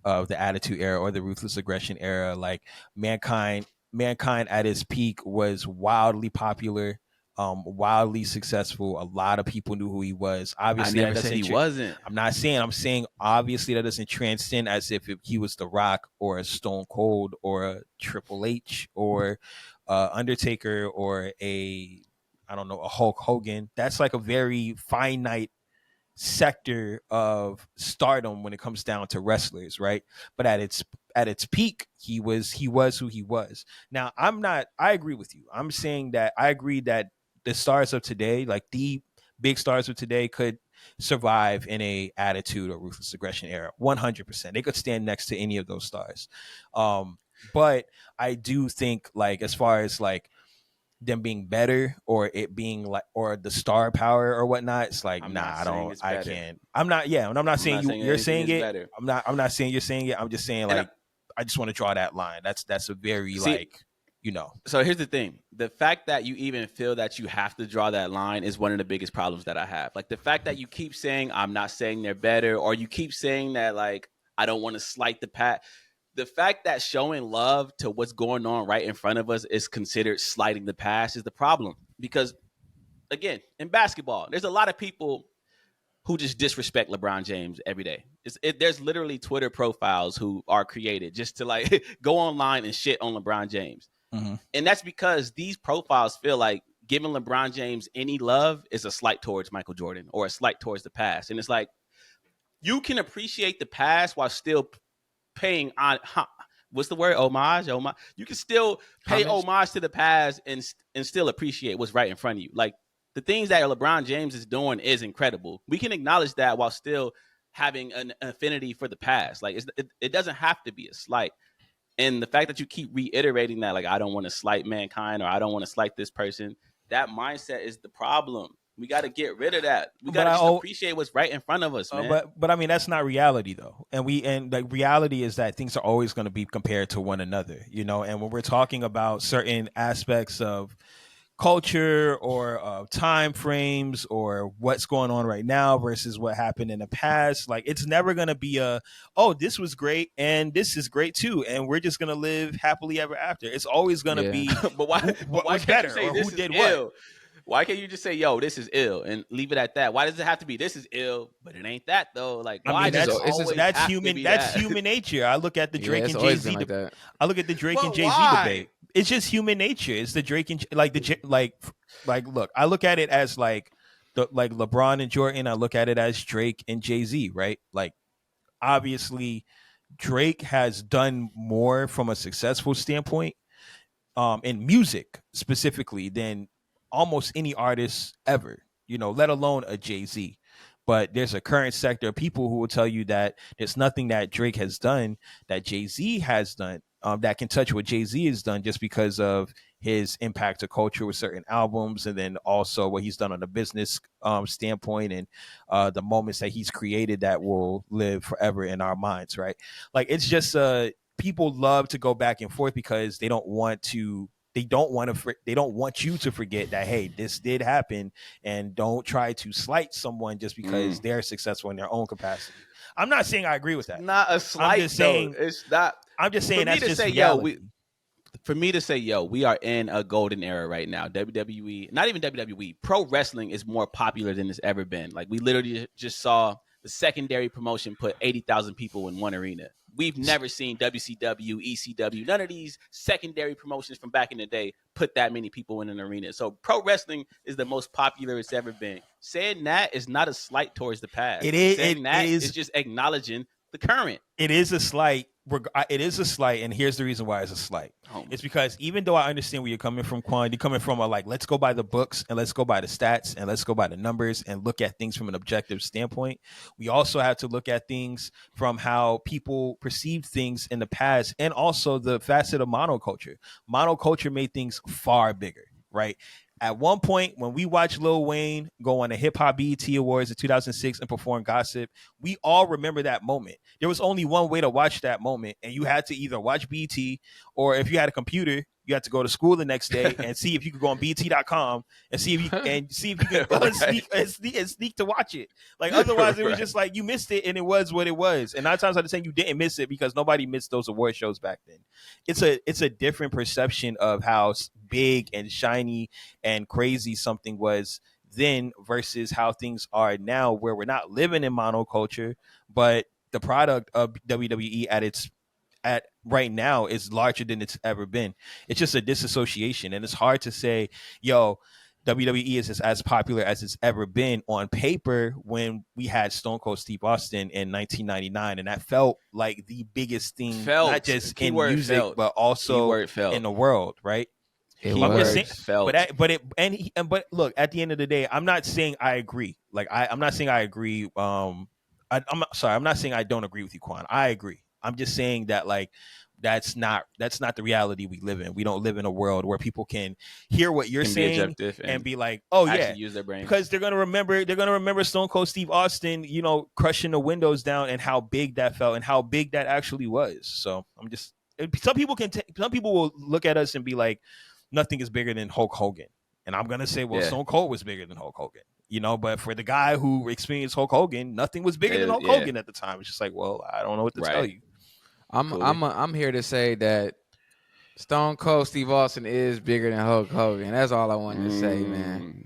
the Attitude Era or the Ruthless Aggression Era. Like Mankind at his peak was wildly popular, wildly successful. A lot of people knew who he was. Obviously, I never said he wasn't. I'm saying obviously that doesn't transcend as if he was The Rock or a Stone Cold or a Triple H or Undertaker or a Hulk Hogan. That's like a very finite sector of stardom when it comes down to wrestlers, right? But at its peak, he was who he was. Now, I agree with you. I'm saying that I agree that the stars of today, like the big stars of today, could survive in a Attitude or Ruthless Aggression era 100%. They could stand next to any of those stars. But I do think, like, as far as like them being better or it being like, or the star power or whatnot, it's like, I'm not saying you're saying it. I'm not saying you're saying it. I'm just saying, like, I just want to draw that line. That's a very So here's the thing. The fact that you even feel that you have to draw that line is one of the biggest problems that I have. Like, the fact that you keep saying, I'm not saying they're better, or you keep saying that, like, I don't want to slight the pat. the fact that showing love to what's going on right in front of us is considered slighting the past is the problem. Because again, in basketball, there's a lot of people who just disrespect LeBron James every day. There's literally Twitter profiles who are created just to like go online and shit on LeBron James. Mm-hmm. And that's because these profiles feel like giving LeBron James any love is a slight towards Michael Jordan or a slight towards the past. And it's like, you can appreciate the past while still paying on what's the word? Homage. You can still pay homage to the past and still appreciate what's right in front of you. Like the things that LeBron James is doing is incredible. We can acknowledge that while still having an affinity for the past. Like it doesn't have to be a slight. And the fact that you keep reiterating that, like, I don't want to slight mankind or I don't want to slight this person, that mindset is the problem. We got to get rid of that. We got to just appreciate what's right in front of us, man. But I mean, that's not reality, though. And like reality is that things are always going to be compared to one another, you know. And when we're talking about certain aspects of culture or time frames or what's going on right now versus what happened in the past, like it's never going to be this was great and this is great too, and we're just going to live happily ever after. It's always going to be but why was better or who did what. Why can't you just say, yo, this is ill and leave it at that? Why does it have to be this is ill, but it ain't that though? Like, why that's human nature. I look at the Drake and Jay-Z I look at the Drake and Jay-Z debate. It's just human nature. It's the Drake and look, I look at it as like LeBron and Jordan. I look at it as Drake and Jay-Z, right? Like obviously Drake has done more from a successful standpoint in music specifically than almost any artist ever, you know, let alone a Jay-Z. But there's a current sector of people who will tell you that there's nothing that Drake has done that Jay-Z has done that can touch what Jay-Z has done, just because of his impact to culture with certain albums, and then also what he's done on a business standpoint, and the moments that he's created that will live forever in our minds, right? Like it's just people love to go back and forth because they don't want you to forget that, hey, this did happen, and don't try to slight someone just because they're successful in their own capacity. I'm not saying I agree with that. Not a slight. I'm just saying it's not. I'm just saying that's just reality. For me to say, yo, we are in a golden era right now. WWE, not even WWE, pro wrestling is more popular than it's ever been. Like we literally just saw the secondary promotion put 80,000 people in one arena. We've never seen WCW, ECW, none of these secondary promotions from back in the day put that many people in an arena. So pro wrestling is the most popular it's ever been. Saying that is not a slight towards the past. It is. Saying that is just acknowledging the current. It is a slight. It is a slight, and here's the reason why it's a slight. It's because even though I understand where you're coming from, Qwan, you're coming from let's go by the books and let's go by the stats and let's go by the numbers and look at things from an objective standpoint. We also have to look at things from how people perceived things in the past, and also the facet of monoculture. Monoculture made things far bigger, right? At one point, when we watched Lil Wayne go on the Hip Hop BET Awards in 2006 and perform Gossip, we all remember that moment. There was only one way to watch that moment, and you had to either watch BET, or if you had a computer, you had to go to school the next day and see if you could go on BET.com and see if you could go and sneak to watch it. Like otherwise, it was just like you missed it, and it was what it was. And 9 times out of 10, you didn't miss it because nobody missed those award shows back then. It's a different perception of how big and shiny and crazy something was then versus how things are now, where we're not living in monoculture, but the product of WWE at right now is larger than it's ever been. It's just a disassociation, and it's hard to say, yo, WWE is as popular as it's ever been on paper when we had Stone Cold Steve Austin in 1999, and that felt like the biggest thing, not just in music, but also in the world, right? But look, at the end of the day, I'm not saying I agree. Like I'm not saying I agree. I'm sorry, I'm not saying I don't agree with you, Qwan. I agree. I'm just saying that that's not the reality we live in. We don't live in a world where people can hear what you're saying and be like, oh yeah, use their brain, because they're gonna remember Stone Cold Steve Austin, you know, crushing the windows down and how big that felt and how big that actually was. So some people will look at us and be like, nothing is bigger than Hulk Hogan, and I'm gonna say, well, yeah, Stone Cold was bigger than Hulk Hogan. You know, but for the guy who experienced Hulk Hogan, nothing was bigger than Hulk Hogan at the time. It's just like, well, I don't know what to tell you. I'm here to say that Stone Cold Steve Austin is bigger than Hulk Hogan. That's all I wanted to say, man.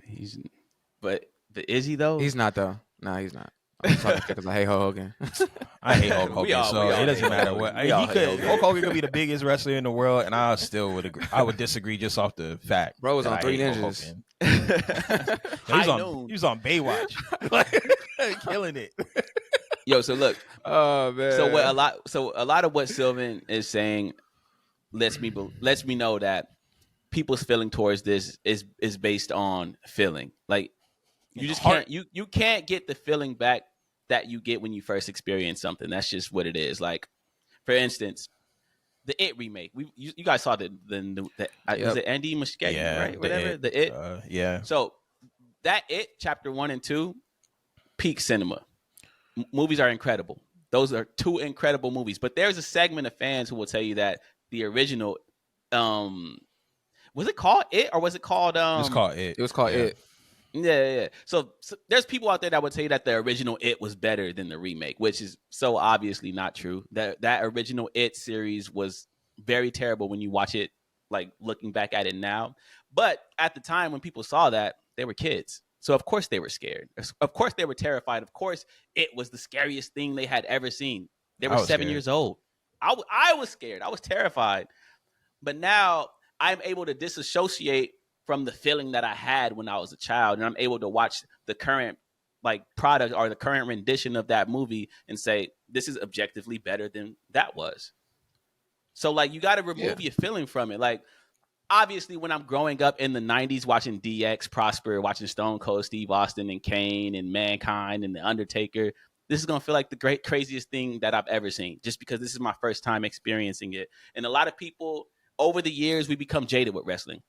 But is he though? He's not though. No, he's not. I'm just talking shit because I hate Hulk Hogan. I hate Hulk Hogan, so it doesn't matter what. Hulk Hogan could be the biggest wrestler in the world, and I still would agree. I would disagree just off the fact. Bro was on 3 Ninjas. He was on Baywatch, killing it. Yo, so look. Oh man. So a lot of what Sylvan is saying lets me know that people's feeling towards this is based on feeling. Like you just can't you can't get the feeling back that you get when you first experience something. That's just what it is. Like, for instance, the It remake. You guys saw the was it Andy Muschietti, right? Whatever. The It. Yeah. So that It chapter 1 and 2, peak cinema. Movies are incredible. Those are 2 incredible movies. But there's a segment of fans who will tell you that the original, was it called It or was it called? It was called It. It was called It. Yeah. So there's people out there that would tell you that the original It was better than the remake, which is so obviously not true. That original It series was very terrible when you watch it, like looking back at it now. But at the time when people saw that, they were kids. So of course they were scared. Of course they were terrified. Of course it was the scariest thing they had ever seen. They were 7 years old. I was scared. I was terrified. But now I'm able to disassociate from the feeling that I had when I was a child, and I'm able to watch the current product or the current rendition of that movie and say this is objectively better than that was. So you got to remove your feeling from it. Like, obviously, when I'm growing up in the 90s watching DX Prosper, watching Stone Cold Steve Austin and Kane and Mankind and The Undertaker, this is going to feel like the craziest thing that I've ever seen, just because this is my first time experiencing it. And a lot of people, over the years, we become jaded with wrestling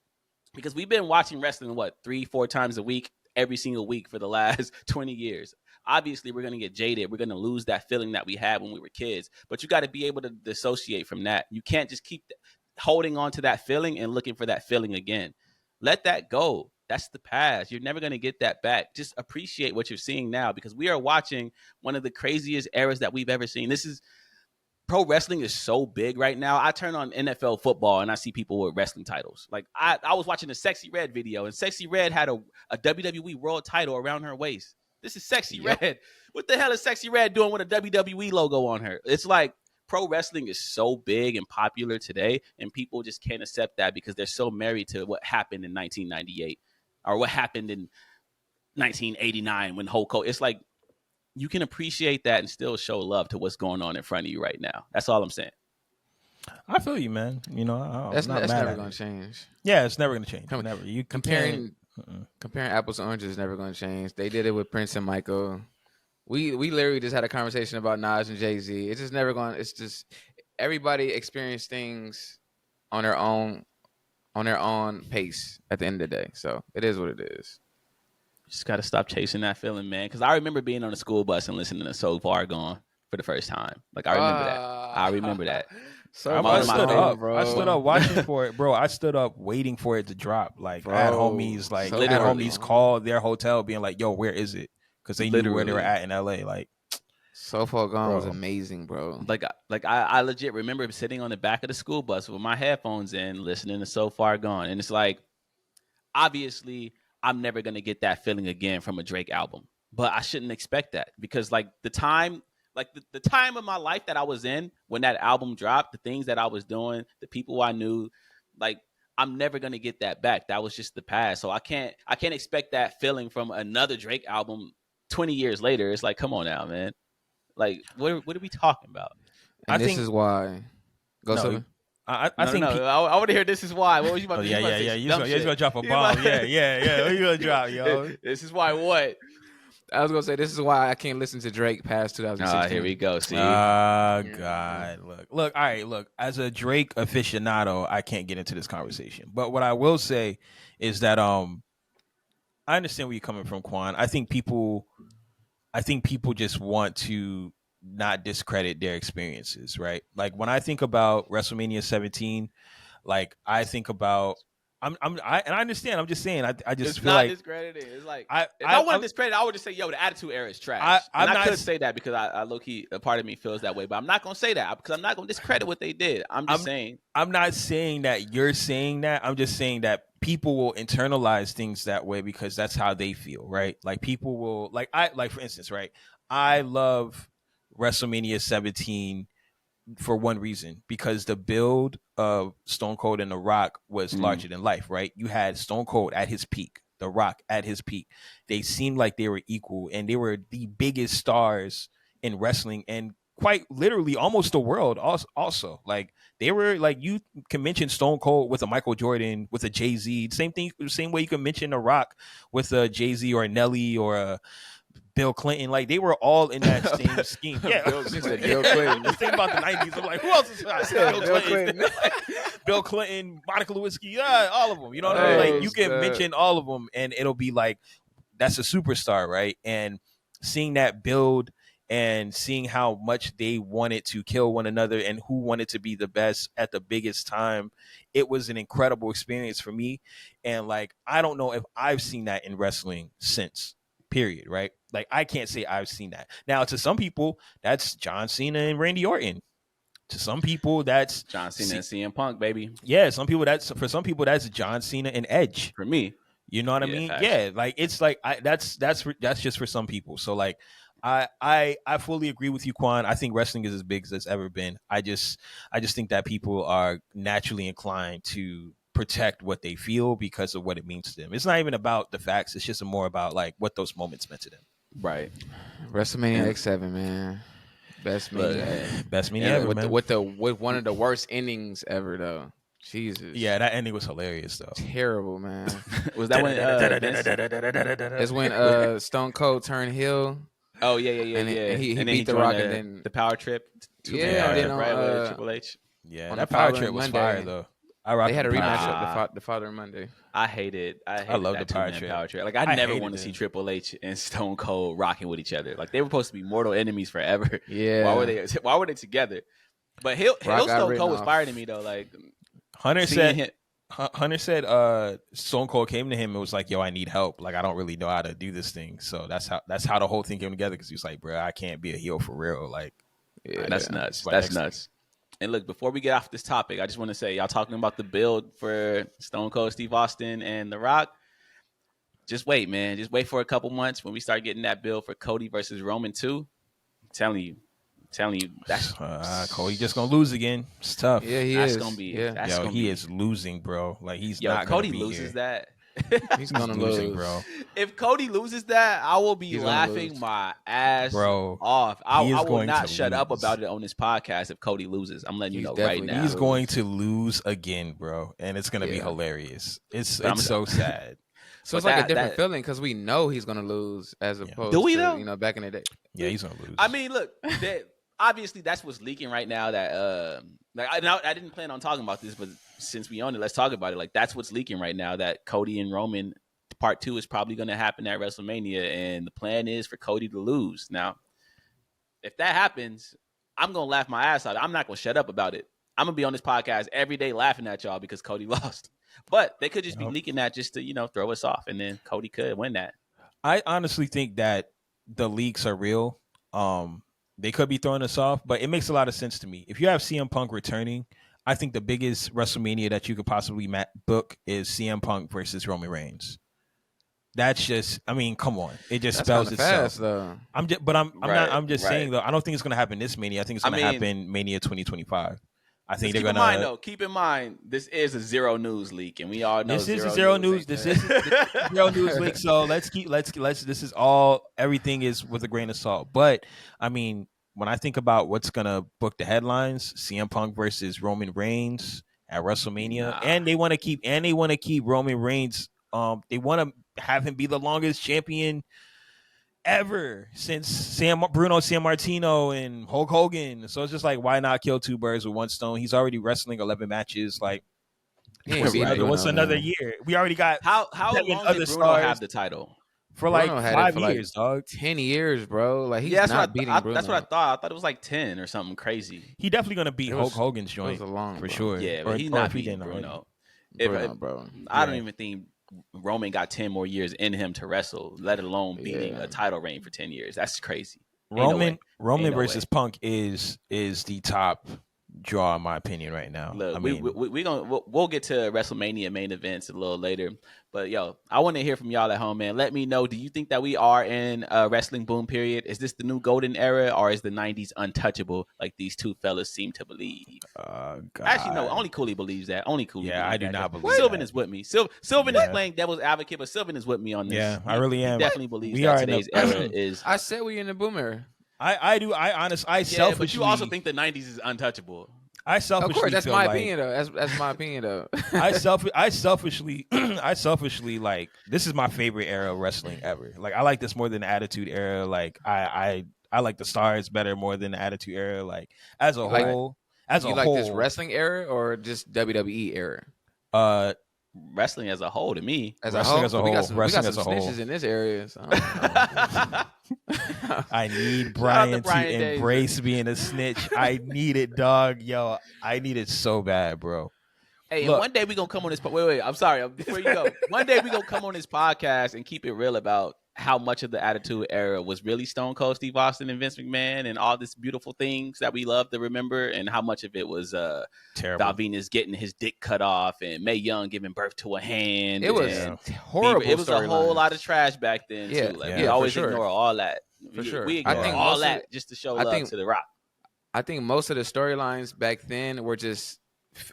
because we've been watching wrestling, 3-4 times a week, every single week for the last 20 years. Obviously, we're going to get jaded. We're going to lose that feeling that we had when we were kids. But you got to be able to dissociate from that. You can't just keep holding on to that feeling and looking for that feeling again. Let that go. That's the past. You're never going to get that back. Just appreciate what you're seeing now, because we are watching one of the craziest eras that we've ever seen. Pro wrestling is so big right now. I turn on NFL football and I see people with wrestling titles. Like I was watching a Sexy Red video, and Sexy Red had a WWE world title around her waist. This is Sexy Red. What the hell is Sexy Red doing with a WWE logo on her? It's like pro wrestling is so big and popular today, and people just can't accept that because they're so married to what happened in 1998 or what happened in 1989 when Hulk Hogan. It's like, you can appreciate that and still show love to what's going on in front of you right now. That's all I'm saying. I feel you, man. That's never going to change. Yeah, it's never going to change. Never. You comparing apples to oranges is never going to change. They did it with Prince and Michael. We literally just had a conversation about Nas and Jay-Z. It's just never going. It's just everybody experience things on their own pace at the end of the day. So it is what it is. Just got to stop chasing that feeling, man. Because I remember being on a school bus and listening to So Far Gone for the first time. I remember that. I stood up watching for it, bro. I stood up waiting for it to drop. I had homies call their hotel being like, yo, where is it? Because they knew where they were at in LA. So Far Gone was amazing, bro. I legit remember sitting on the back of the school bus with my headphones in, listening to So Far Gone. And it's like, obviously, I'm never going to get that feeling again from a Drake album. But I shouldn't expect that, because the time of my life that I was in when that album dropped, the things that I was doing, the people I knew, I'm never going to get that back. That was just the past. So I can't expect that feeling from another Drake album 20 years later. It's like, come on now, man. What are we talking about? And this is why. Sylvan. I think I want to hear this is why. What was you about to say? Yeah. You're gonna drop a bomb. Yeah. What you gonna drop, yo? This is why what? I was gonna say this is why I can't listen to Drake past 2016. Here we go. See, God, look. All right, look. As a Drake aficionado, I can't get into this conversation. But what I will say is that I understand where you're coming from, Qwan. I think people just want to not discredit their experiences, right? When I think about WrestleMania 17, I think about I understand. I'm just saying. I just it's feel not like discredited. It's like I if I wanted discredit, I would just say, yo, the Attitude Era is trash. I'm I not could say that because I low key a part of me feels that way, but I'm not gonna say that because I'm not gonna discredit what they did. I'm just saying. I'm not saying that you're saying that. I'm just saying that people will internalize things that way because that's how they feel, right? Like people will like for instance, right? I love WrestleMania 17 for one reason, because the build of Stone Cold and The Rock was larger than life, right? You had Stone Cold at his peak, The Rock at his peak. They seemed like they were equal, and they were the biggest stars in wrestling and quite literally almost the world also. Like they were like, you can mention Stone Cold with a Michael Jordan, with a Jay-Z, same thing, same way you can mention The Rock with a Jay-Z or a Nelly or a Bill Clinton. Like they were all in that same scheme. Yeah, Bill Clinton. Just think about the 90s. I'm like, who else is Bill Clinton? Bill Clinton, Monica Lewinsky, yeah, all of them. You know what I mean? Like you can mention all of them, and it'll be like that's a superstar, right? And seeing that build and seeing how much they wanted to kill one another and who wanted to be the best at the biggest time, it was an incredible experience for me. And like, I don't know if I've seen that in wrestling since. Period, right? Like I can't say I've seen that. Now, to some people, that's John Cena and Randy Orton. To some people, that's John Cena and CM Punk, baby. Yeah, some people that's John Cena and Edge. For me, you know what I mean? Facts. Yeah, like it's like that's just for some people. So like I fully agree with you, Qwan. I think wrestling is as big as it's ever been. I just think that people are naturally inclined to protect what they feel because of what it means to them. It's not even about the facts. It's just more about like what those moments meant to them. Right. WrestleMania X7, man. Best mania ever, man. With one of the worst endings ever, though. Jesus. Yeah, that ending was hilarious, though. Terrible, man. Was that when it's when Stone Cold turned heel. Oh yeah. And he beat The Rock, and then the power trip. Right, Triple H. Yeah, that power trip was fire though. They had a rematch the following Monday. I love the power trip. Like I never want to see Triple H and Stone Cold rocking with each other. Like they were supposed to be mortal enemies forever. Yeah. Why were they together? But heel Stone Cold was fire to me though. Like Hunter said Stone Cold came to him and was like, yo, I need help. Like I don't really know how to do this thing. So that's how the whole thing came together, because he was like, bro, I can't be a heel for real. Like that's nuts. That's nuts. And look, before we get off this topic, I just want to say, y'all talking about the build for Stone Cold Steve Austin and The Rock. Just wait, man. Just wait for a couple months when we start getting that build for Cody versus Roman 2. I'm telling you, that's Cody just gonna lose again. It's tough. Yeah, he is losing, bro. Like he's not. Cody gonna be loses here. that. He's gonna lose, bro. If Cody loses that, I will be laughing my ass off. I will not shut up about it on this podcast if Cody loses. I'm letting you know right now. He's going to lose again, bro, and it's gonna be hilarious. It's so sad. So it's like a different feeling because we know he's gonna lose as opposed to back in the day. Yeah, he's gonna lose. I mean, look, obviously that's what's leaking right now. That I didn't plan on talking about this, but since we own it, let's talk about it. Like that's what's leaking right now, that Cody and Roman part 2 is probably going to happen at WrestleMania, and the plan is for Cody to lose. Now, if that happens, I'm going to laugh my ass out. I'm not going to shut up about it. I'm going to be on this podcast every day laughing at y'all because Cody lost. But they could just be leaking that just to, throw us off, and then Cody could win that. I honestly think that the leaks are real. They could be throwing us off, but it makes a lot of sense to me. If you have CM Punk returning, I think the biggest WrestleMania that you could possibly book is CM Punk versus Roman Reigns. That's just, I mean, come on, it just spells itself. Fast, though. I'm just saying though. I don't think it's going to happen this Mania. I think it's going to happen Mania 2025. I think they're going to. Keep in mind, this is a zero news leak, and we all know this is a zero news. This is a zero news leak. So let's. This is all. Everything is with a grain of salt. But I mean, when I think about what's gonna book the headlines, CM Punk versus Roman Reigns at WrestleMania, and they want to keep Roman Reigns. They want to have him be the longest champion ever since Bruno Sammartino and Hulk Hogan. So it's just like, why not kill two birds with one stone? He's already wrestling 11 matches. Like, what's another year? We already got how long did Bruno have the title? For like 5 years, dog. 10 years, bro. Like he's not beating Bruno. That's what I thought. I thought it was like 10 or something crazy. He definitely gonna beat Hulk Hogan's joint for sure. Yeah, but he's not beating Bruno. bro. I don't even think Roman got 10 more years in him to wrestle, let alone beating a title reign for 10 years. That's crazy. Roman versus Punk is the top draw in my opinion right now. Look, I mean, we'll get to WrestleMania main events a little later, but I want to hear from y'all at home, man. Let me know. Do you think that we are in a wrestling boom period? Is this the new golden era, or is the '90s untouchable, like these two fellas seem to believe? Actually, no. Only Cooley believes that. Only Cooley. Yeah, I do not believe. Sylvan that. is with me. Sylvan is playing devil's advocate, but Sylvan is with me on this. Yeah, I really am. He definitely believes that today's era is. I said we in the boom era. I do. I selfishly. But you also think the '90s is untouchable. I selfishly. Of course, that's my like, opinion though. That's my opinion though. I selfishly like this is my favorite era of wrestling ever. Like I like this more than the Attitude Era. Like I like the Stars better more than the Attitude Era. Like as a whole, you like this wrestling era or just WWE era? Wrestling as a whole to me. Wrestling as a whole. We got some snitches in this area. So I need Brian to embrace being a snitch. I need it, dog. Yo, I need it so bad, bro. Hey, and one day we gonna come on this. Wait. I'm sorry. Before you go, one day we gonna come on this podcast and keep it real about how much of the Attitude Era was really Stone Cold Steve Austin and Vince McMahon and all these beautiful things that we love to remember, and how much of it was terrible. Val Venus getting his dick cut off and Mae Young giving birth to a hand. It was horrible. It was a whole lot of trash back then too. Like we always ignore all that. For sure. We ignore all that just to show love to The Rock. I think most of the storylines back then were just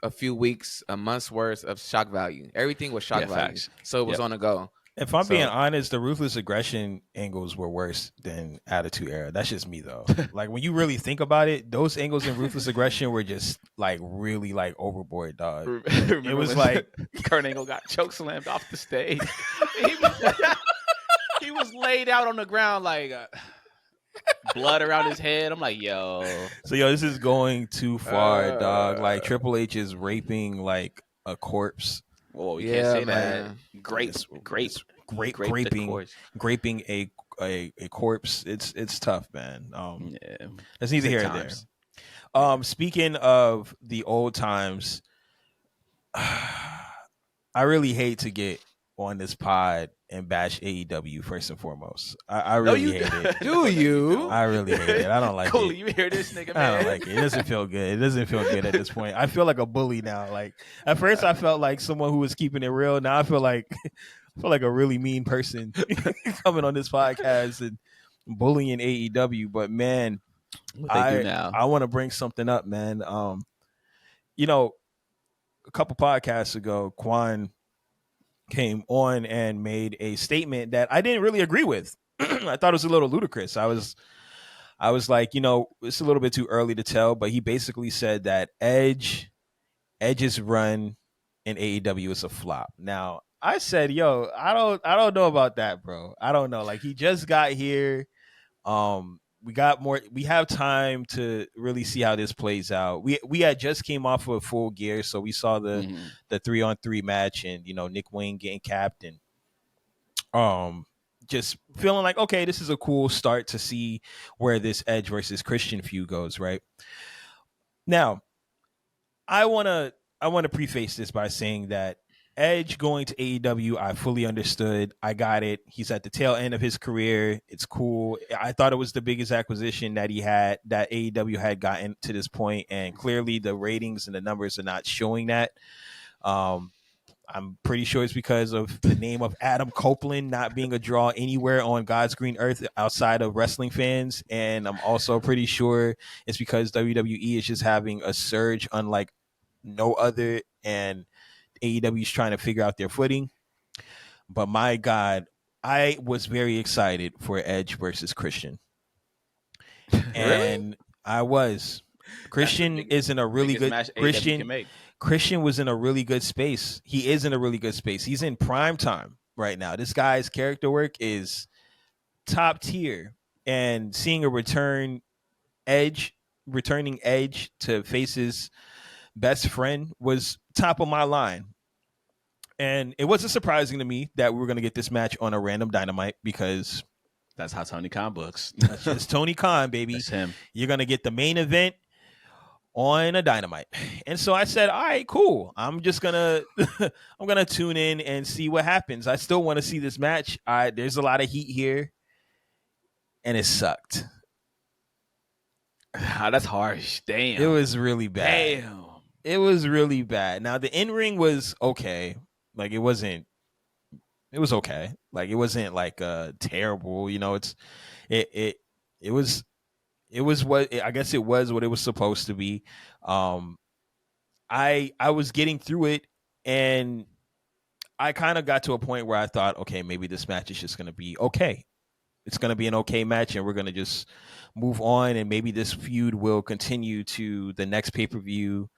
a few weeks, a month's worth of shock value. Everything was shock value. Facts. So it was on the go. If I'm being honest, the Ruthless Aggression angles were worse than Attitude Era. That's just me though. Like when you really think about it, those angles in Ruthless Aggression were just like really like overboard, dog. It was like Kurt Angle got chokeslammed off the stage. He was laid out on the ground like blood around his head. I'm like, yo. So this is going too far, dog. Like Triple H is raping like a corpse. Whoa, you can't say that. Graping a corpse. It's tough, man. That's neither here nor there. Speaking of the old times, I really hate to get on this pod and bash AEW first and foremost. I really hate it. Do you? I really hate it. I don't like Cooley, it. you hear this nigga, man? I don't like it. It doesn't feel good. It doesn't feel good at this point. I feel like a bully now. Like at first I felt like someone who was keeping it real. Now I feel like a really mean person coming on this podcast and bullying AEW. But man, what they do now. I want to bring something up, man. A couple podcasts ago, Qwan came on and made a statement that I didn't really agree with. I thought it was a little ludicrous. I was like, it's a little bit too early to tell, but he basically said that Edge's run in AEW is a flop. Now, I said, I don't know about that, bro. I don't know. Like he just got here. We have time to really see how this plays out. We had just came off of Full Gear, so we saw the 3-on-3 match and Nick Wayne getting capped and just feeling like, okay, this is a cool start to see where this Edge versus Christian feud goes, right? Now, I wanna preface this by saying that Edge going to AEW, I fully understood. I got it. He's at the tail end of his career. It's cool. I thought it was the biggest acquisition that AEW had gotten to this point, and clearly the ratings and the numbers are not showing that. I'm pretty sure it's because of the name of Adam Copeland not being a draw anywhere on God's green earth outside of wrestling fans, and I'm also pretty sure it's because WWE is just having a surge unlike no other, and AEW is trying to figure out their footing. But my God, I was very excited for Edge versus Christian. And I was. Christian is in a really good Christian was in a really good space. He is in a really good space. He's in prime time right now. This guy's character work is top tier. And seeing a returning Edge to face his best friend was top of my line. And it wasn't surprising to me that we were going to get this match on a random Dynamite because that's how Tony Khan books. That's just Tony Khan, baby. That's him. You're going to get the main event on a Dynamite. And so I said, all right, cool. I'm just gonna I'm gonna tune in and see what happens. I still want to see this match. There's a lot of heat here, and it sucked. That's harsh. Damn. It was really bad. Damn. It was really bad. Now the in-ring was okay. Like it was okay. Like it wasn't like terrible, you know, it was what I guess it was what it was supposed to be. I was getting through it, and I kind of got to a point where I thought, okay, maybe this match is just going to be okay. It's going to be an okay match, and we're going to just move on, and maybe this feud will continue to the next pay-per-view,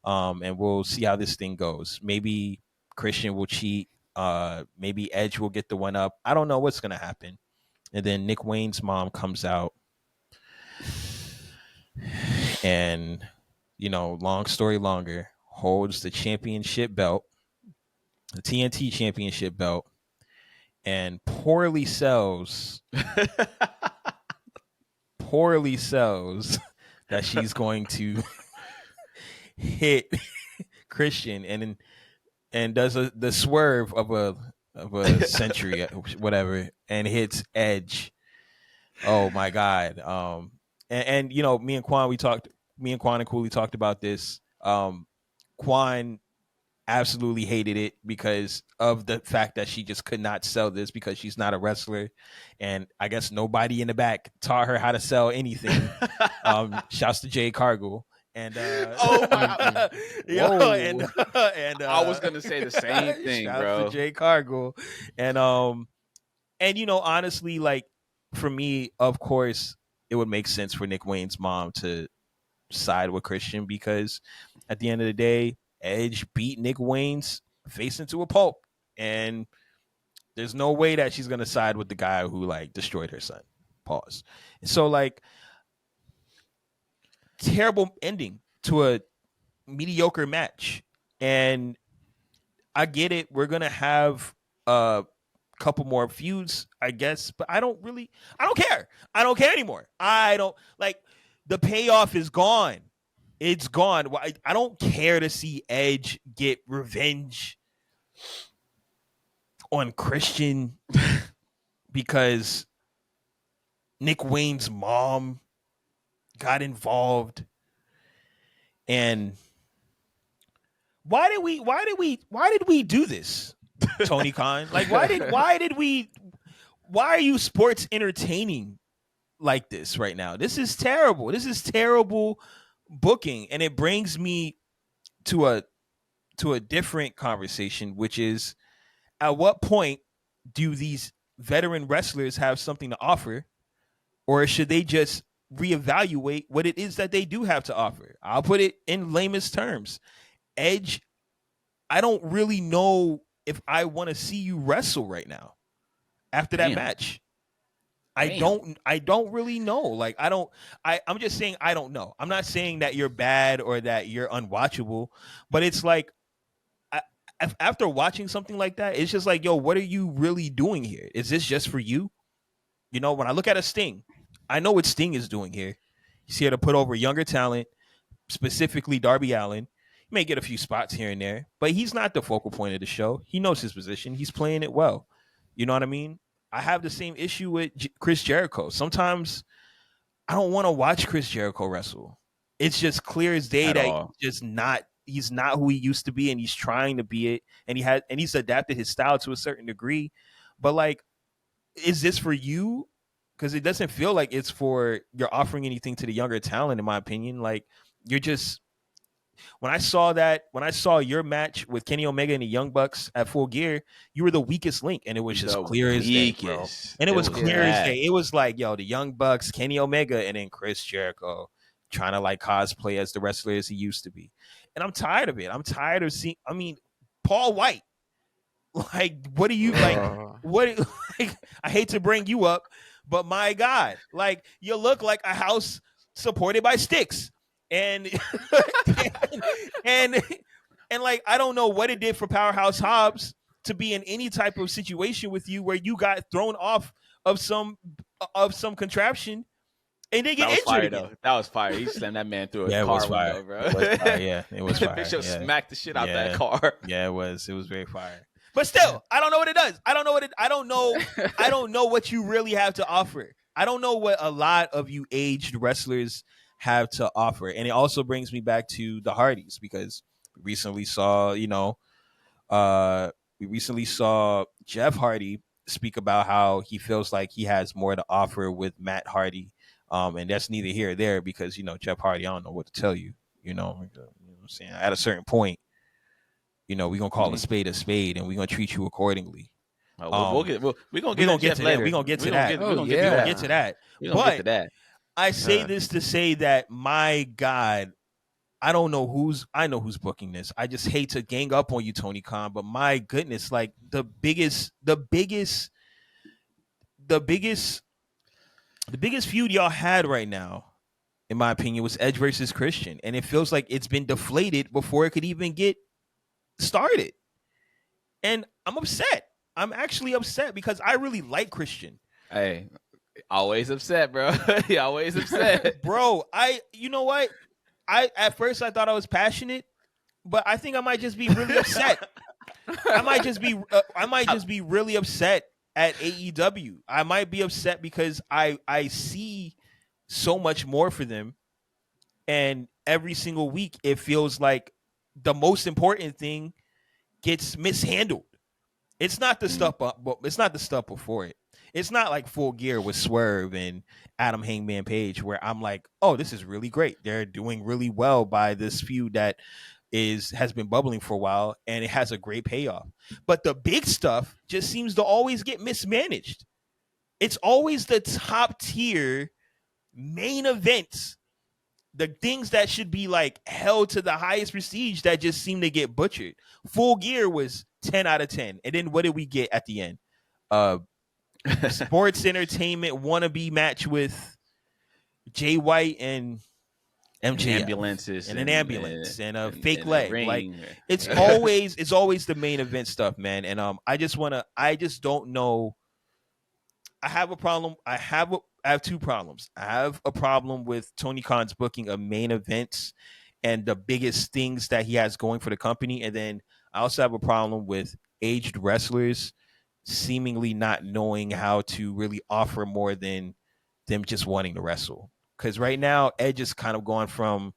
and we'll see how this thing goes. Maybe Christian will cheat. Maybe Edge will get the one up. I don't know what's going to happen. And then Nick Wayne's mom comes out, and, you know, long story longer, holds the championship belt, the TNT championship belt, and poorly sells that she's going to hit Christian, and does the swerve of a century, whatever, and hits Edge. Oh my God. And you know, me and Qwan and Cooley talked about this. Qwan absolutely hated it because of the fact that she just could not sell this because she's not a wrestler, and I guess nobody in the back taught her how to sell anything. Shouts to Jay Cargill. And oh my yo, and I was gonna say the same thing, bro. To Jay Cargill. And you know, honestly, like for me, of course, it would make sense for Nick Wayne's mom to side with Christian because at the end of the day, Edge beat Nick Wayne's face into a pulp, and there's no way that she's gonna side with the guy who like destroyed her son. Pause. So like, terrible ending to a mediocre match, and I get it. We're gonna have a couple more feuds, I guess, but I don't care. I don't care anymore. I don't like the payoff is gone. It's gone. I don't care to see Edge get revenge on Christian because Nick Wayne's mom got involved. And why did we do this, Tony Khan? Like why are you sports entertaining like this right now? This is terrible. This is terrible booking, and it brings me to a different conversation, which is, at what point do these veteran wrestlers have something to offer, or should they just reevaluate what it is that they do have to offer? I'll put it in lamest terms. Edge, I don't really know if I want to see you wrestle right now after that match. I don't really know. Like, I'm just saying I don't know. I'm not saying that you're bad or that you're unwatchable, but it's like, after watching something like that, it's just like, yo, what are you really doing here? Is this just for you? You know, when I look at a Sting, I know what Sting is doing here. He's here to put over younger talent, specifically Darby Allin. He may get a few spots here and there, but he's not the focal point of the show. He knows his position. He's playing it well. You know what I mean? I have the same issue with Chris Jericho. Sometimes I don't want to watch Chris Jericho wrestle. It's just clear as day that he's not who he used to be, and he's trying to be it, and he's adapted his style to a certain degree. But like, is this for you? Because it doesn't feel like it's for you're offering anything to the younger talent, in my opinion. Like, you're just, when I saw your match with Kenny Omega and the Young Bucks at Full Gear, you were the weakest link, and it was just clear as day, bro. And it was clear as day. It was like, yo, the Young Bucks, Kenny Omega, and then Chris Jericho trying to like cosplay as the wrestler as he used to be. And I'm tired of it. I'm tired of seeing, Paul White. Like, what do you like? Like, I hate to bring you up, but my God, like, you look like a house supported by sticks. And and like, I don't know what it did for Powerhouse Hobbs to be in any type of situation with you where you got thrown off of some contraption and they get That was injured fire, again. though. That was fire. He slammed that man through a Yeah, it car was fire. window, bro. It was fire. Yeah, it was fire. Big Show Yeah. smacked the shit out Yeah. that car. Yeah, it was. It was very fire. But still, I don't know what it does. I don't know what you really have to offer. I don't know what a lot of you aged wrestlers have to offer. And it also brings me back to the Hardys, because we recently saw, Jeff Hardy speak about how he feels like he has more to offer with Matt Hardy. And that's neither here or there, because, Jeff Hardy, I don't know what to tell you. You know what I'm saying? At a certain point, we're gonna call a spade, and we're gonna treat you accordingly. We're gonna get to that. We're gonna get to that. We're gonna get to that. But I say this to say that, my God, I know who's booking this. I just hate to gang up on you, Tony Khan, but my goodness, like the biggest feud y'all had right now, in my opinion, was Edge versus Christian, and it feels like it's been deflated before it could even get started. And I'm upset. I'm actually upset, because I really like Christian. Hey, always upset, bro. He always upset. Bro, you know what? At first I thought I was passionate, but I think I might just be really upset. I might just be really upset at AEW. I might be upset because I see so much more for them, and every single week it feels like the most important thing gets mishandled. It's not the stuff, but it's not the stuff before it. It's not like Full Gear with Swerve and Adam Hangman Page, where I'm like, oh, this is really great. They're doing really well by this feud that has been bubbling for a while, and it has a great payoff. But the big stuff just seems to always get mismanaged. It's always the top tier main events, the things that should be like held to the highest prestige, that just seem to get butchered. Full Gear was 10 out of 10. And then what did we get at the end? Sports entertainment wannabe match with Jay White and MJF. Ambulances and an ambulance and a fake and leg. Like, it's always the main event stuff, man. And I just don't know. I have a problem. I have two problems. I have a problem with Tony Khan's booking of main events and the biggest things that he has going for the company. And then I also have a problem with aged wrestlers seemingly not knowing how to really offer more than them just wanting to wrestle. Because right now, Edge is kind of going from,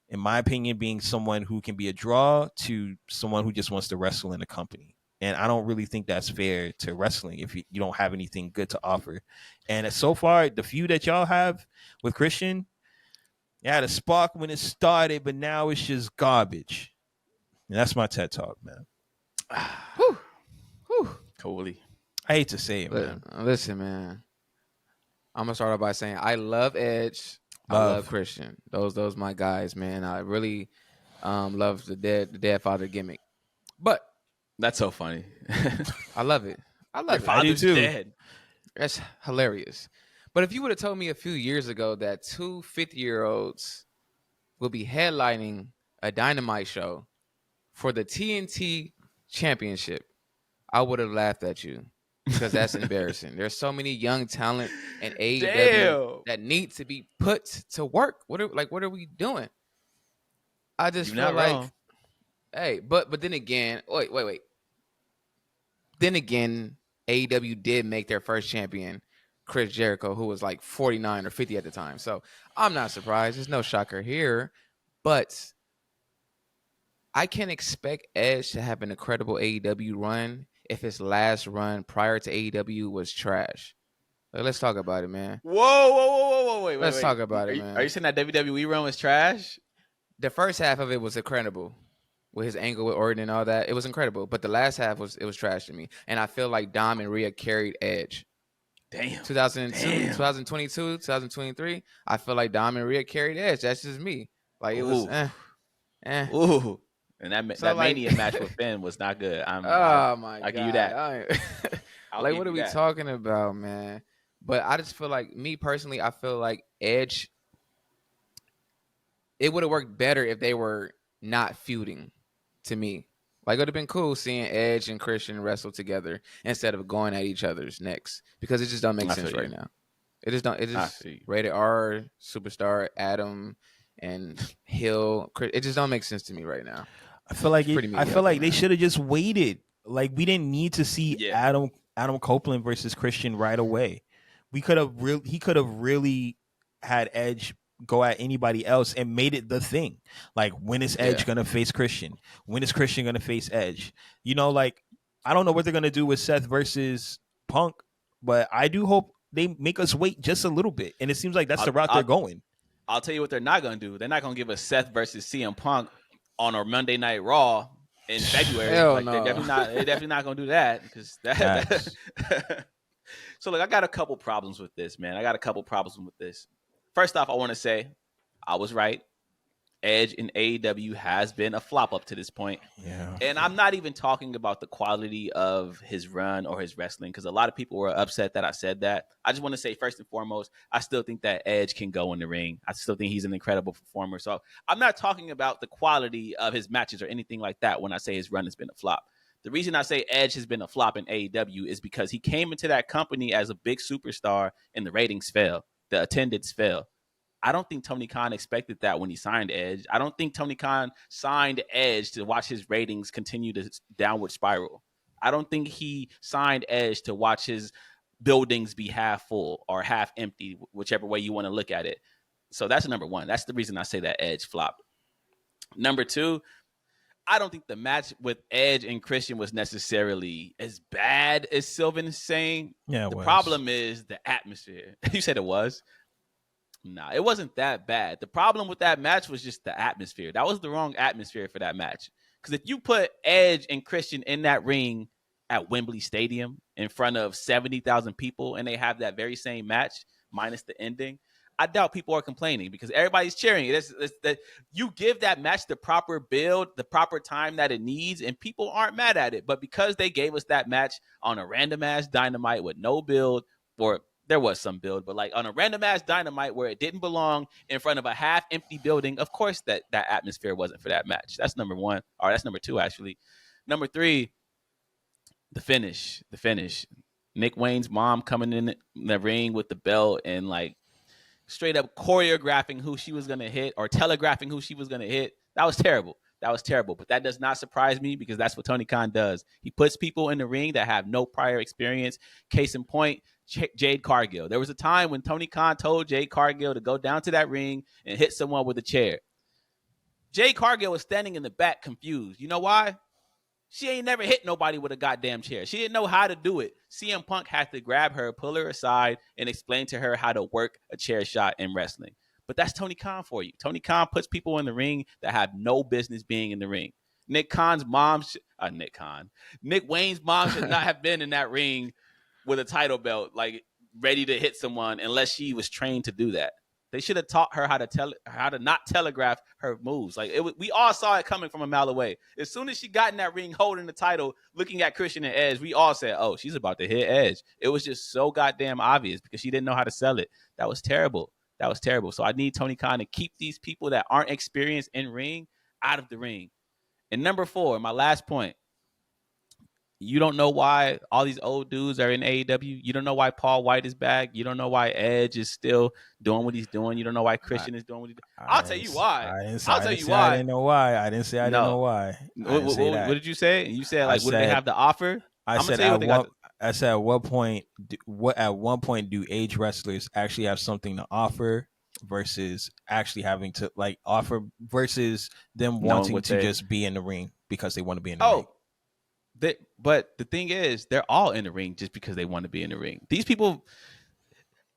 in my opinion, being someone who can be a draw to someone who just wants to wrestle in the company. And I don't really think that's fair to wrestling if you don't have anything good to offer. And so far, the feud that y'all have with Christian, it had a spark when it started, but now it's just garbage. And that's my TED Talk, man. Whew. Cooley. I hate to say it, man. Listen, man. I'm gonna start off by saying I love Edge. I love Christian. Those my guys, man. I really love the dead father gimmick. But that's so funny. I love it. I love it. I do too. Dead. That's hilarious. But if you would have told me a few years ago that two 50-year-olds will be headlining a Dynamite show for the TNT Championship, I would have laughed at you, because that's embarrassing. There's so many young talent in AEW that need to be put to work. What are we doing? I just feel like, wrong. Hey, but then again, wait. Then again, AEW did make their first champion, Chris Jericho, who was like 49 or 50 at the time. So I'm not surprised. There's no shocker here. But I can expect Edge to have an incredible AEW run if his last run prior to AEW was trash. Let's talk about it, man. Whoa, wait. Let's talk about it, man. Are you saying that WWE run was trash? The first half of it was incredible. With his angle with Orton and all that, it was incredible. But the last half was trash to me. And I feel like Dom and Rhea carried Edge. Damn. 2022, 2023, I feel like Dom and Rhea carried Edge. That's just me. Like, it was Ooh. And that Mania match with Finn was not good. My God. I'll give you that. Like, what are we talking about, man? But I just feel like, me personally, I feel like Edge, it would have worked better if they were not feuding. To me, like, it would have been cool seeing Edge and Christian wrestle together instead of going at each other's necks, because it just don't make sense right now. It just rated R, superstar, Adam, and Hill. It just don't make sense to me right now. I feel like they should have just waited. Like, we didn't need to see Adam Copeland versus Christian right away. He could have really had Edge go at anybody else and made it the thing. Like, when is Edge gonna face Christian? When is Christian gonna face Edge? You know, like, I don't know what they're gonna do with Seth versus Punk, but I do hope they make us wait just a little bit. And it seems like that's the route they're going. I'll tell you what they're not gonna do. They're not gonna give us Seth versus CM Punk on a Monday Night Raw in February. Hell no. They're definitely not gonna do that, because that. So, look, I got a couple problems with this, man. First off, I want to say I was right. Edge in AEW has been a flop up to this point. Yeah. And I'm not even talking about the quality of his run or his wrestling, because a lot of people were upset that I said that. I just want to say, first and foremost, I still think that Edge can go in the ring. I still think he's an incredible performer. So I'm not talking about the quality of his matches or anything like that when I say his run has been a flop. The reason I say Edge has been a flop in AEW is because he came into that company as a big superstar and the ratings fell. The attendance fell. I don't think Tony Khan expected that when he signed Edge. I don't think Tony Khan signed Edge to watch his ratings continue to downward spiral. I don't think he signed Edge to watch his buildings be half full or half empty, whichever way you want to look at it. So that's number one. That's the reason I say that Edge flopped. Number two, I don't think the match with Edge and Christian was necessarily as bad as Sylvan is saying. Yeah, the problem is the atmosphere. You said it was? Nah, it wasn't that bad. The problem with that match was just the atmosphere. That was the wrong atmosphere for that match. Because if you put Edge and Christian in that ring at Wembley Stadium in front of 70,000 people and they have that very same match minus the ending, I doubt people are complaining because everybody's cheering. You give that match the proper build, the proper time that it needs, and people aren't mad at it. But because they gave us that match on a random ass Dynamite with no build, or there was some build, but like on a random ass Dynamite where it didn't belong in front of a half empty building, of course that atmosphere wasn't for that match. That's number one. Or that's number two, actually. Number three, the finish. Nick Wayne's mom coming in the ring with the belt and like straight up choreographing who she was going to hit or telegraphing who she was going to hit. That was terrible. But that does not surprise me because that's what Tony Khan does. He puts people in the ring that have no prior experience. Case in point, Jade Cargill. There was a time when Tony Khan told Jade Cargill to go down to that ring and hit someone with a chair. Jade Cargill was standing in the back confused. You know why? She ain't never hit nobody with a goddamn chair. She didn't know how to do it. CM Punk had to grab her, pull her aside, and explain to her how to work a chair shot in wrestling. But that's Tony Khan for you. Tony Khan puts people in the ring that have no business being in the ring. Nick Wayne's mom should not have been in that ring with a title belt, like ready to hit someone unless she was trained to do that. They should have taught her how to not telegraph her moves. Like we all saw it coming from a mile away. As soon as she got in that ring holding the title, looking at Christian and Edge, we all said, "Oh, she's about to hit Edge." It was just so goddamn obvious because she didn't know how to sell it. That was terrible. So I need Tony Khan to keep these people that aren't experienced in ring out of the ring. And number 4, my last point. You don't know why all these old dudes are in AEW. You don't know why Paul White is back. You don't know why Edge is still doing what he's doing. You don't know why Christian is doing what he's doing. I'll tell you why. I'll tell you why. I didn't know why. I didn't say I didn't know why. What did you say? You said like, what do they have to offer? I said at what point do age wrestlers actually have something to offer versus actually having to like offer versus them wanting to just be in the ring because they want to be in the ring. But the thing is, they're all in the ring just because they want to be in the ring. These people,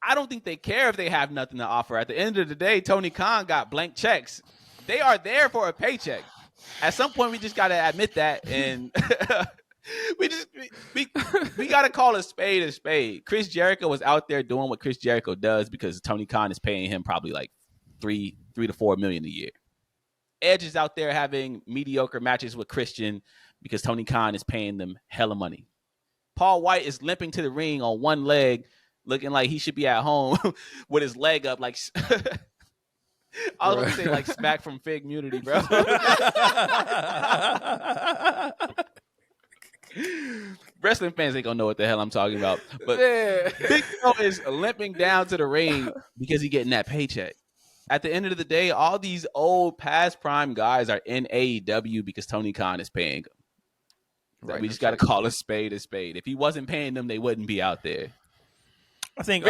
I don't think they care if they have nothing to offer. At the end of the day, Tony Khan got blank checks. They are there for a paycheck. At some point, we just got to admit that, and we got to call a spade a spade. Chris Jericho was out there doing what Chris Jericho does because Tony Khan is paying him probably like $3 to $4 million a year. Edge is out there having mediocre matches with Christian because Tony Khan is paying them hella money. Paul White is limping to the ring on one leg, looking like he should be at home with his leg up. Like I was going to say like Smack from Fig Munity, bro. Wrestling fans ain't gonna know what the hell I'm talking about. But Big Show is limping down to the ring because he's getting that paycheck. At the end of the day, all these old past prime guys are in AEW because Tony Khan is paying them. Right, we just got to call a spade a spade. If he wasn't paying them, they wouldn't be out there. I think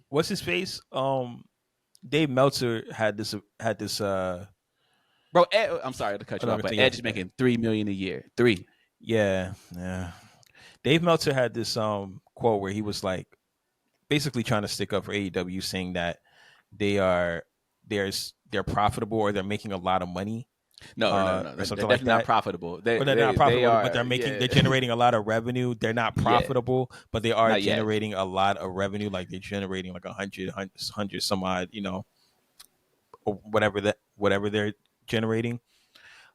what's his face? Dave Meltzer had this bro. I'm sorry to cut you off, but Edge is making $3 million a year. Yeah. Dave Meltzer had this quote where he was like basically trying to stick up for AEW, saying that they're profitable or they're making a lot of money. No. They're definitely not profitable. They're not profitable, but they're generating a lot of revenue. They're not profitable, but they are generating a lot of revenue. Like they're generating like 100 some odd, whatever they're generating.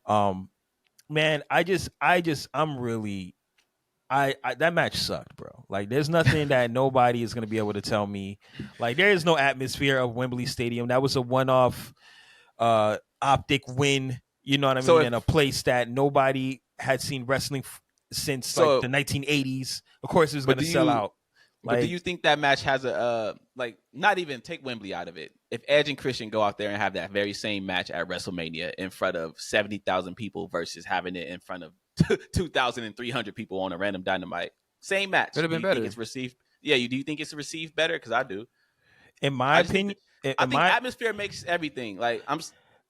Man, I'm really that match sucked, bro. Like there's nothing that nobody is going to be able to tell me. Like there is no atmosphere of Wembley Stadium. That was a one-off optic win, you know what I mean? In a place that nobody had seen wrestling since like the 1980s. Of course it was going to sell out. But do you think that match has a not even take Wembley out of it? If Edge and Christian go out there and have that very same match at WrestleMania in front of 70,000 people versus having it in front of 2,300 people on a random Dynamite, same match. Could have been better. Think it's received? Yeah, do you think it's received better? Because I do. In my opinion, I think atmosphere makes everything. Like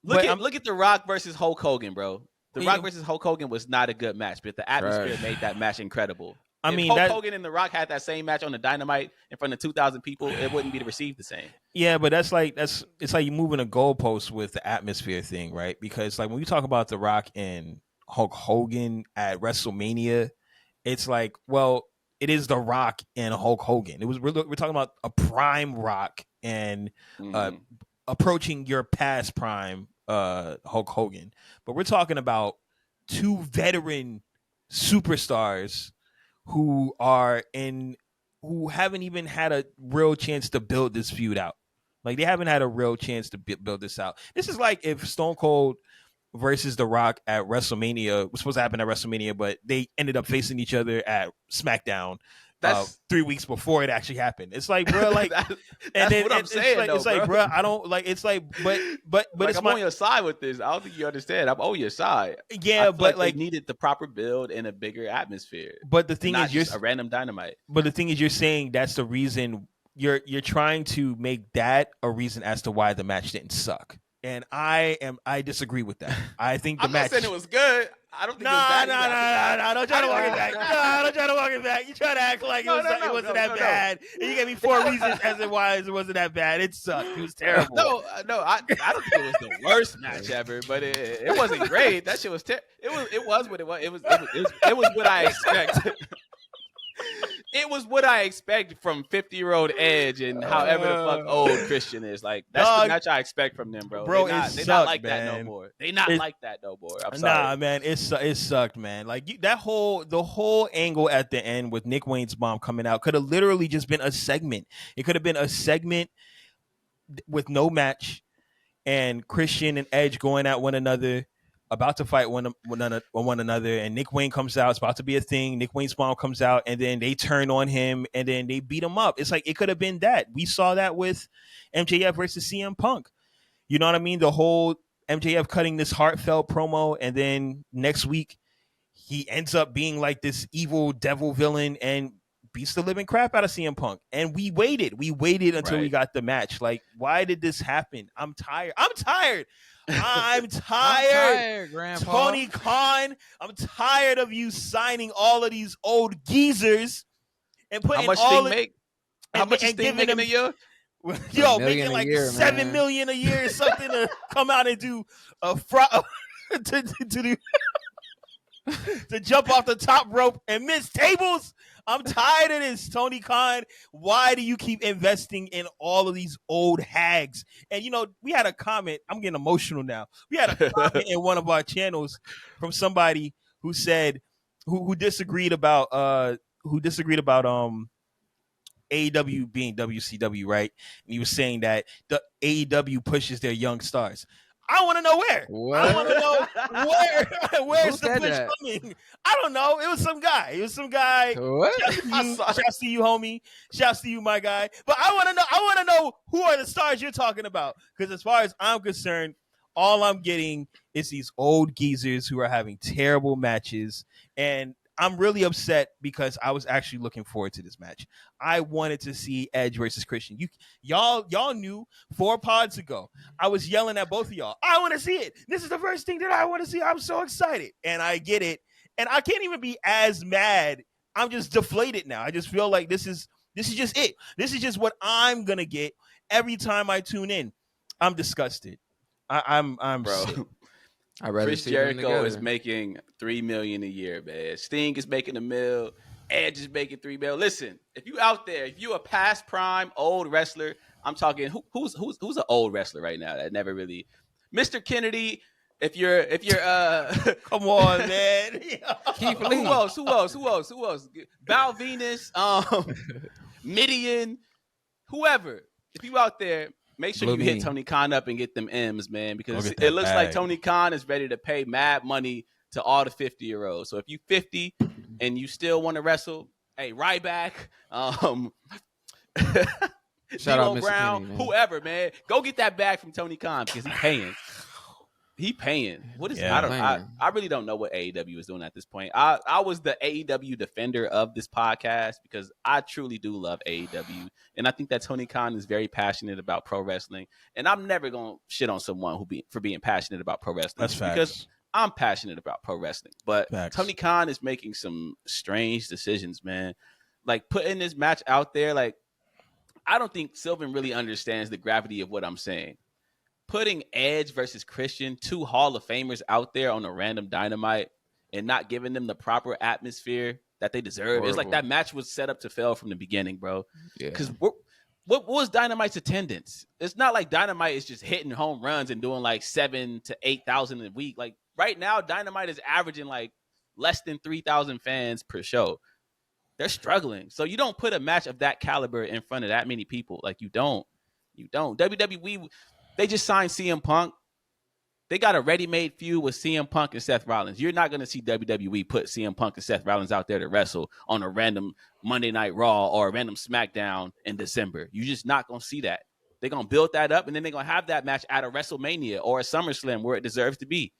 look at The Rock versus Hulk Hogan, bro. The Rock versus Hulk Hogan was not a good match, but the atmosphere made that match incredible. If Hulk Hogan and The Rock had that same match on the Dynamite in front of 2,000 people, it wouldn't be received the same. Yeah, but it's like you moving a goalpost with the atmosphere thing, right? Because like when you talk about The Rock and Hulk Hogan at WrestleMania, it's like, well, it is The Rock and Hulk Hogan. We're talking about a prime Rock and approaching your past prime Hulk Hogan, but we're talking about two veteran superstars who haven't even had a real chance to build this feud out. Like they haven't had a real chance to build this out. This is like if Stone Cold versus The Rock at WrestleMania was supposed to happen at WrestleMania, but they ended up facing each other at SmackDown 3 weeks before it actually happened. It's like, bro, like, that's what I'm saying. It's like, bro, I don't like. It's like, but like I'm on your side with this. I don't think you understand. I'm on your side. Yeah, but like they needed the proper build and a bigger atmosphere. But the thing is, you're a random Dynamite. But the thing is, you're saying that's the reason. You're trying to make that a reason as to why the match didn't suck. And I disagree with that. I think the match. I'm not saying it was good. I don't think it was bad. No. Don't try to walk it back. No, don't try to walk it back. You try to act like it wasn't that bad. And you gave me 4 reasons as to why it wasn't that bad. It sucked. It was terrible. No, I don't think it was the worst match ever, but it wasn't great. That shit was terrible. It was what it was. It was what I expected. It was what I expected from 50-year-old Edge and however the fuck old Christian is. Like that's the match I expect from them, bro. Bro, they're not like that no more. They not like that no more. I'm sorry. Nah, man, it sucked, man. Like the whole angle at the end with Nick Wayne's mom coming out could have literally just been a segment. It could have been a segment with no match and Christian and Edge going at one another, about to fight one another, and Nick Wayne comes out. It's about to be a thing. Nick Wayne's mom comes out, and then they turn on him, and then they beat him up. It's like it could have been that. We saw that with MJF versus CM Punk. You know what I mean? The whole MJF cutting this heartfelt promo, and then next week he ends up being like this evil devil villain and beats the living crap out of CM Punk. And we waited until we got the match. Like, why did this happen? I'm tired. I'm tired, Grandpa. Tony Khan. I'm tired of you signing all of these old geezers and putting How much is Sting making a year? Yo, making like $7 million a year or something to come out and do a to jump off the top rope and miss tables. I'm tired of this, Tony Khan. Why do you keep investing in all of these old hags? And, we had a comment. I'm getting emotional now. We had a comment in one of our channels from somebody who said, who disagreed about AEW being WCW, right? And he was saying that the AEW pushes their young stars. I want to know where. What? I want to know where's the push that? coming. I don't know. It was some guy. What? Shouts to you, homie. Shouts to you, my guy. But I want to know who are the stars you're talking about? Because as far as I'm concerned, all I'm getting is these old geezers who are having terrible matches, and I'm really upset because I was actually looking forward to this match. I wanted to see Edge versus Christian. Y'all knew 4 pods ago. I was yelling at both of y'all. I want to see it. This is the first thing that I want to see. I'm so excited, and I get it. And I can't even be as mad. I'm just deflated now. I just feel like this is just it. This is just what I'm gonna get every time I tune in. I'm disgusted. I'm bro. sick. Chris Jericho is making $3 million a year, man. Sting is making $1 million. Edge is making $3 million. Listen, if you out there, if you a past prime old wrestler, I'm talking who's an old wrestler right now that never really, Mr. Kennedy. If you're Come on, man. Keith Lee. Who else? Val Venus, Midian, whoever. If you out there, make sure you hit Tony Khan up and get them M's, man, because it looks like Tony Khan is ready to pay mad money to all the 50-year-olds. So if you 50 and you still want to wrestle, hey, Ryback, shout out Mr. Brown, Kenny, whoever, man, go get that bag from Tony Khan because he's paying. What is I really don't know what AEW is doing at this point. I was the AEW defender of this podcast because I truly do love AEW, and I think that Tony Khan is very passionate about pro wrestling, and I'm never gonna shit on someone for being passionate about pro wrestling. That's facts. Because I'm passionate about pro wrestling, but facts. Tony Khan is making some strange decisions, man. Like putting this match out there, like I don't think Sylvan really understands the gravity of what I'm saying. Putting Edge versus Christian, 2 Hall of Famers out there on a random Dynamite and not giving them the proper atmosphere that they deserve. Horrible. It's like that match was set up to fail from the beginning, bro. Because what was Dynamite's attendance? It's not like Dynamite is just hitting home runs and doing like 7,000 to 8,000 a week. Like right now, Dynamite is averaging like less than 3,000 fans per show. They're struggling. So you don't put a match of that caliber in front of that many people. Like you don't. WWE... They just signed CM Punk. They got a ready-made feud with CM Punk and Seth Rollins. You're not going to see WWE put CM Punk and Seth Rollins out there to wrestle on a random Monday Night Raw or a random SmackDown in December. You're just not going to see that. They're going to build that up, and then they're going to have that match at a WrestleMania or a SummerSlam where it deserves to be.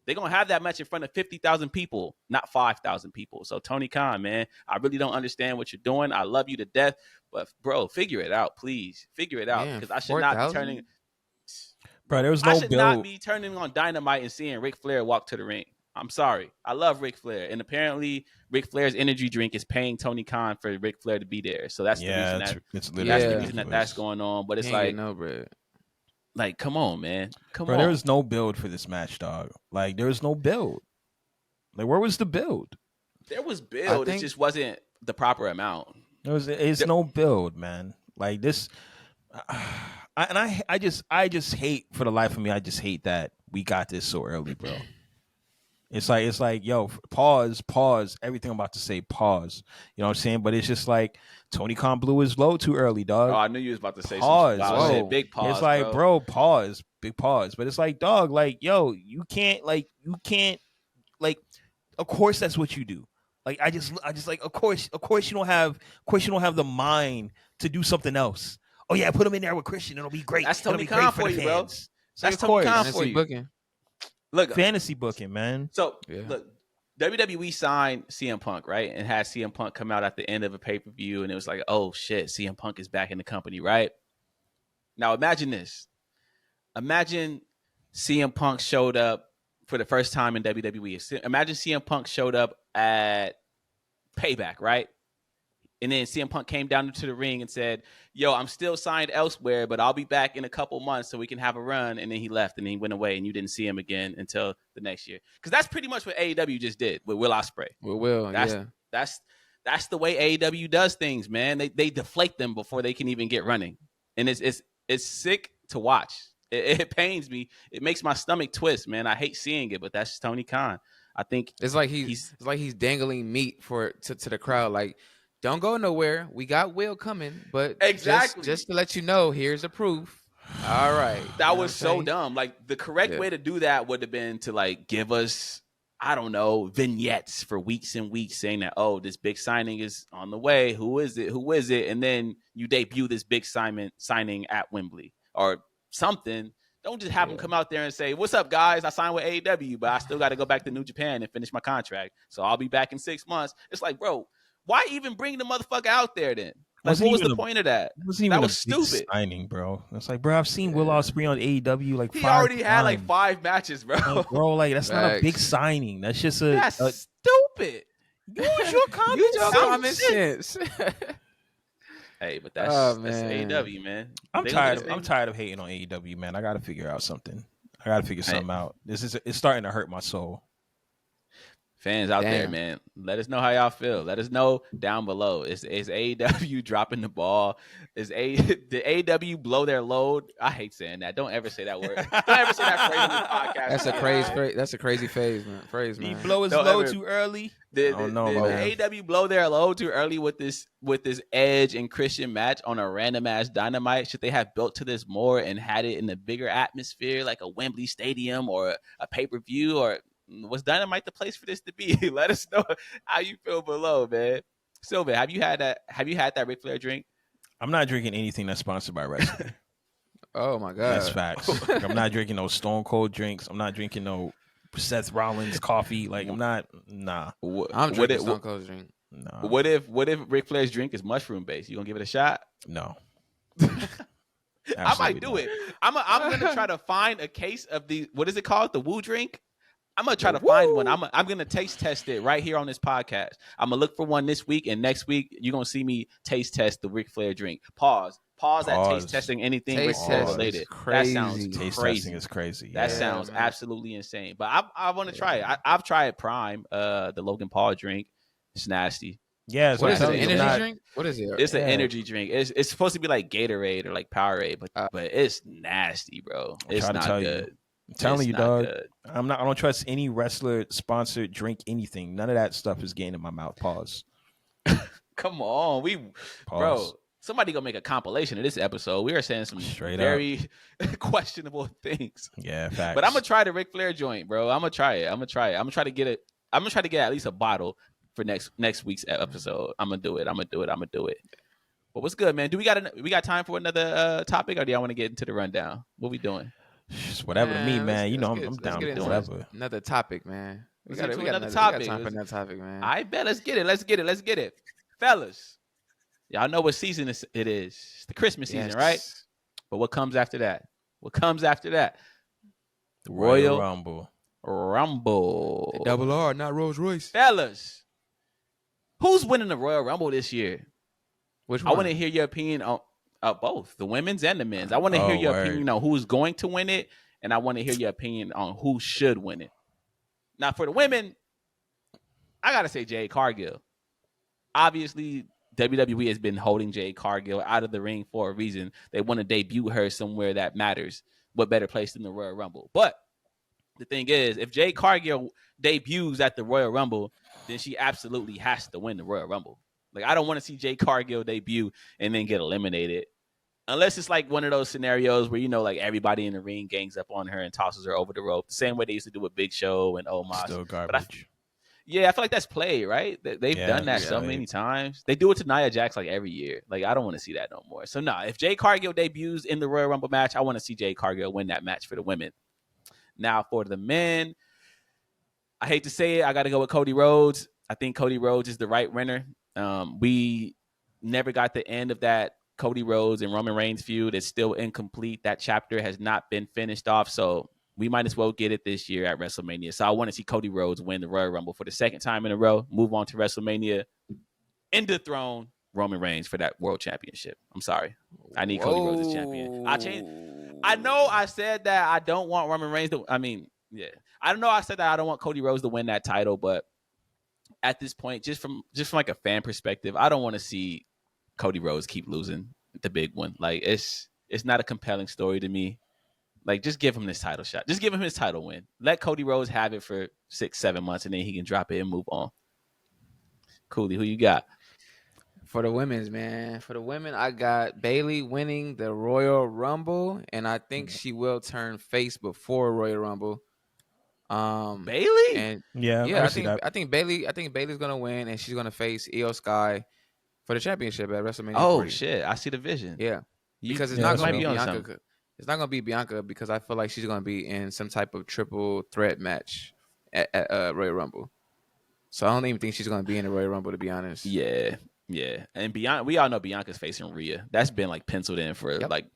They're going to have that match in front of 50,000 people, not 5,000 people. So, Tony Khan, man, I really don't understand what you're doing. I love you to death. But, bro, figure it out, please. Figure it out because I should 4, not be turning – Bro, there was no I should build. not be turning on Dynamite and seeing Ric Flair walk to the ring. I'm sorry. I love Ric Flair. And apparently Ric Flair's energy drink is paying Tony Khan for Ric Flair to be there. So that's the reason that's going on. But it's like, come on, man. Come on. There was no build for this match, dog. Like, there was no build. Like, where was the build? There was build. It just wasn't the proper amount. It's no build, man. Like, this... I just hate, for the life of me, I just hate that we got this so early, bro. It's like, yo, pause, everything I'm about to say, pause. You know what I'm saying? But it's just like Tony Khan blew his load too early, dog. Oh, I knew you was about to say pause. Whoa. Big pause. It's like, bro, pause, big pause. But it's like, dog, like, yo, you can't, of course that's what you do. Like, I just like, of course you don't have the mind to do something else. Oh yeah, put him in there with Christian. It'll be great. That's Tony Khan for you, bro. That's Tony Khan for you. Booking. Look, fantasy booking, man. So look, WWE signed CM Punk, right, and had CM Punk come out at the end of a pay-per-view, and it was like, oh shit, CM Punk is back in the company, right? Now imagine this. Imagine CM Punk showed up for the first time in WWE. Imagine CM Punk showed up at Payback, right? And then CM Punk came down to the ring and said, yo, I'm still signed elsewhere, but I'll be back in a couple months so we can have a run. And then he left and he went away and you didn't see him again until the next year. Because that's pretty much what AEW just did with Will Ospreay. That's the way AEW does things, man. They deflate them before they can even get running. And it's sick to watch. It pains me. It makes my stomach twist, man. I hate seeing it, but that's Tony Khan. I think it's like he's dangling meat to the crowd. Like, don't go nowhere. We got Will coming, but exactly just to let you know, here's the proof. All right. That was so dumb. Like the correct way to do that would have been to like give us, I don't know, vignettes for weeks and weeks saying that, oh, this big signing is on the way. Who is it? Who is it? And then you debut this big signing at Wembley or something. Don't just have them come out there and say, what's up, guys? I signed with AEW, but I still got to go back to New Japan and finish my contract. So I'll be back in 6 months. It's like, bro, why even bring the motherfucker out there then? Like, what was the point of that? That was stupid signing, bro. It's like, bro, I've seen Will Ospreay on AEW like he 5 already had times. like 5 matches, bro. Like, bro, like that's not a big signing. That's just that's stupid. Use your common sense. Hey, but that's AEW, man. I'm tired of hating on AEW, man. I got to figure out something. I got to figure something out. It's starting to hurt my soul. Fans out there, man, let us know how y'all feel. Let us know down below. Is AEW dropping the ball? Did AEW blow their load? I hate saying that. Don't ever say that word. Don't ever say that phrase on the podcast. That's a crazy phrase, man. Did he blow his load too early? Did AEW blow their load too early with this Edge and Christian match on a random ass Dynamite? Should they have built to this more and had it in a bigger atmosphere, like a Wembley Stadium or a pay-per-view? Or was Dynamite the place for this to be? Let us know how you feel below, man. Sylvan, have you had that Ric Flair drink? I'm not drinking anything that's sponsored by wrestling. Oh my god, that's facts. Like, I'm not drinking no Stone Cold drinks. I'm not drinking no Seth Rollins coffee. Like I'm not. Nah. I'm drinking Stone Cold's drink. No. What if Ric Flair's drink is mushroom based? You gonna give it a shot? No. I might do it. I'm gonna try to find a case of the, what is it called? The Woo drink. I'm gonna try to find one. I'm gonna taste test it right here on this podcast. I'm gonna look for one this week, and next week you're gonna see me taste test the Ric Flair drink. Pause at taste testing anything Ric Flair related. That sounds taste crazy. Testing is crazy. That sounds absolutely insane. But I want to try it. I've tried Prime, the Logan Paul drink. It's nasty. Yeah, what is it? Energy drink? What is it? It's an energy drink. It's supposed to be like Gatorade or like Powerade, but it's nasty, bro. It's not good. I'm telling you, dog. I don't trust any wrestler sponsored drink anything. None of that stuff is getting in my mouth. Pause. Come on, bro. Somebody gonna make a compilation of this episode. We are saying some very questionable things. Yeah, facts. But I'm gonna try the Ric Flair joint, bro. I'm gonna try it. I'm gonna try to get it. I'm gonna try to get at least a bottle for next week's episode. I'm gonna do it. But what's good, man? Do we got time for another topic, or do y'all want to get into the rundown? What we doing? Just whatever to me, man. You know, I'm down to do whatever. Another topic, man. We got another topic. We got time for another topic, man. I bet. Let's get it, fellas. Y'all know what season it is. It's the Christmas season, right? But what comes after that? The Royal Rumble. Double R, not Rolls Royce. Fellas, who's winning the Royal Rumble this year? Which one? I want to hear your opinion on both the women's and the men's. I want to hear your opinion on who's going to win it, and I want to hear your opinion on who should win it. Now, for the women, I got to say Jade Cargill. Obviously, WWE has been holding Jade Cargill out of the ring for a reason. They want to debut her somewhere that matters. What better place than the Royal Rumble? But the thing is, if Jade Cargill debuts at the Royal Rumble, then she absolutely has to win the Royal Rumble. Like, I don't want to see Jade Cargill debut and then get eliminated. Unless it's like one of those scenarios where, you know, like everybody in the ring gangs up on her and tosses her over the rope. The same way they used to do with Big Show and Omos. Still garbage. I feel like that's played, right? They've done that so many times. They do it to Nia Jax like every year. Like, I don't want to see that no more. So, no, if Jade Cargill debuts in the Royal Rumble match, I want to see Jade Cargill win that match for the women. Now, for the men, I hate to say it, I got to go with Cody Rhodes. I think Cody Rhodes is the right winner. We never got the end of that Cody Rhodes and Roman Reigns feud. It's still incomplete. That chapter has not been finished off, so we might as well get it this year at WrestleMania. So I want to see Cody Rhodes win the Royal Rumble for the second time in a row, move on to WrestleMania, and dethrone Roman Reigns for that world championship. I'm sorry. I need Cody Rhodes as champion. I know I said that I don't want Roman Reigns to, I know I said that I don't want Cody Rhodes to win that title, but at this point, just from like a fan perspective, I don't want to see Cody Rhodes keep losing the big one. Like, it's not a compelling story to me. Like, just give him this title shot. Just give him his title win. Let Cody Rhodes have it for 6-7 months, and then he can drop it and move on. Cooley, who you got? For the women's, man. For the women, I got Bailey winning the Royal Rumble, and I think she will turn face before Royal Rumble. Bailey? And Yeah, I think Bailey's gonna win, and she's gonna face Io Sky for the championship at WrestleMania 40. Oh shit, I see the vision. Yeah, because it's yeah, not that's gonna what be might be on Bianca. something. It's not gonna be Bianca because I feel like she's gonna be in some type of triple threat match at Royal Rumble. So I don't even think she's gonna be in the Royal Rumble, to be honest. Yeah. And Bianca, we all know Bianca's facing Rhea. That's been like penciled in for like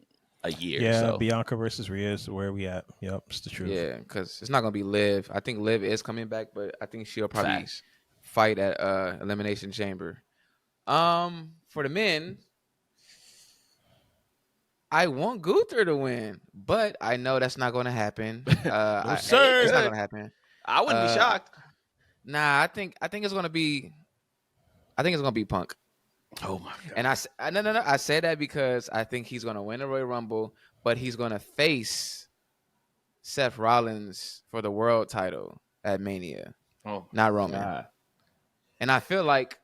a year. Yeah, so. Bianca versus Rhea is where we at. Yep, it's the truth. Yeah, because it's not gonna be Liv. I think Liv is coming back, but I think she'll probably Facts. fight at Elimination Chamber. For the men, I want Gunther to win, but I know that's not going to happen. sir. It's not going to happen. I wouldn't be shocked. Nah, I think it's going to be. I think it's going to be Punk. Oh my god! And I said that because I think he's going to win the Royal Rumble, but he's going to face Seth Rollins for the world title at Mania, not Roman. God. And I feel like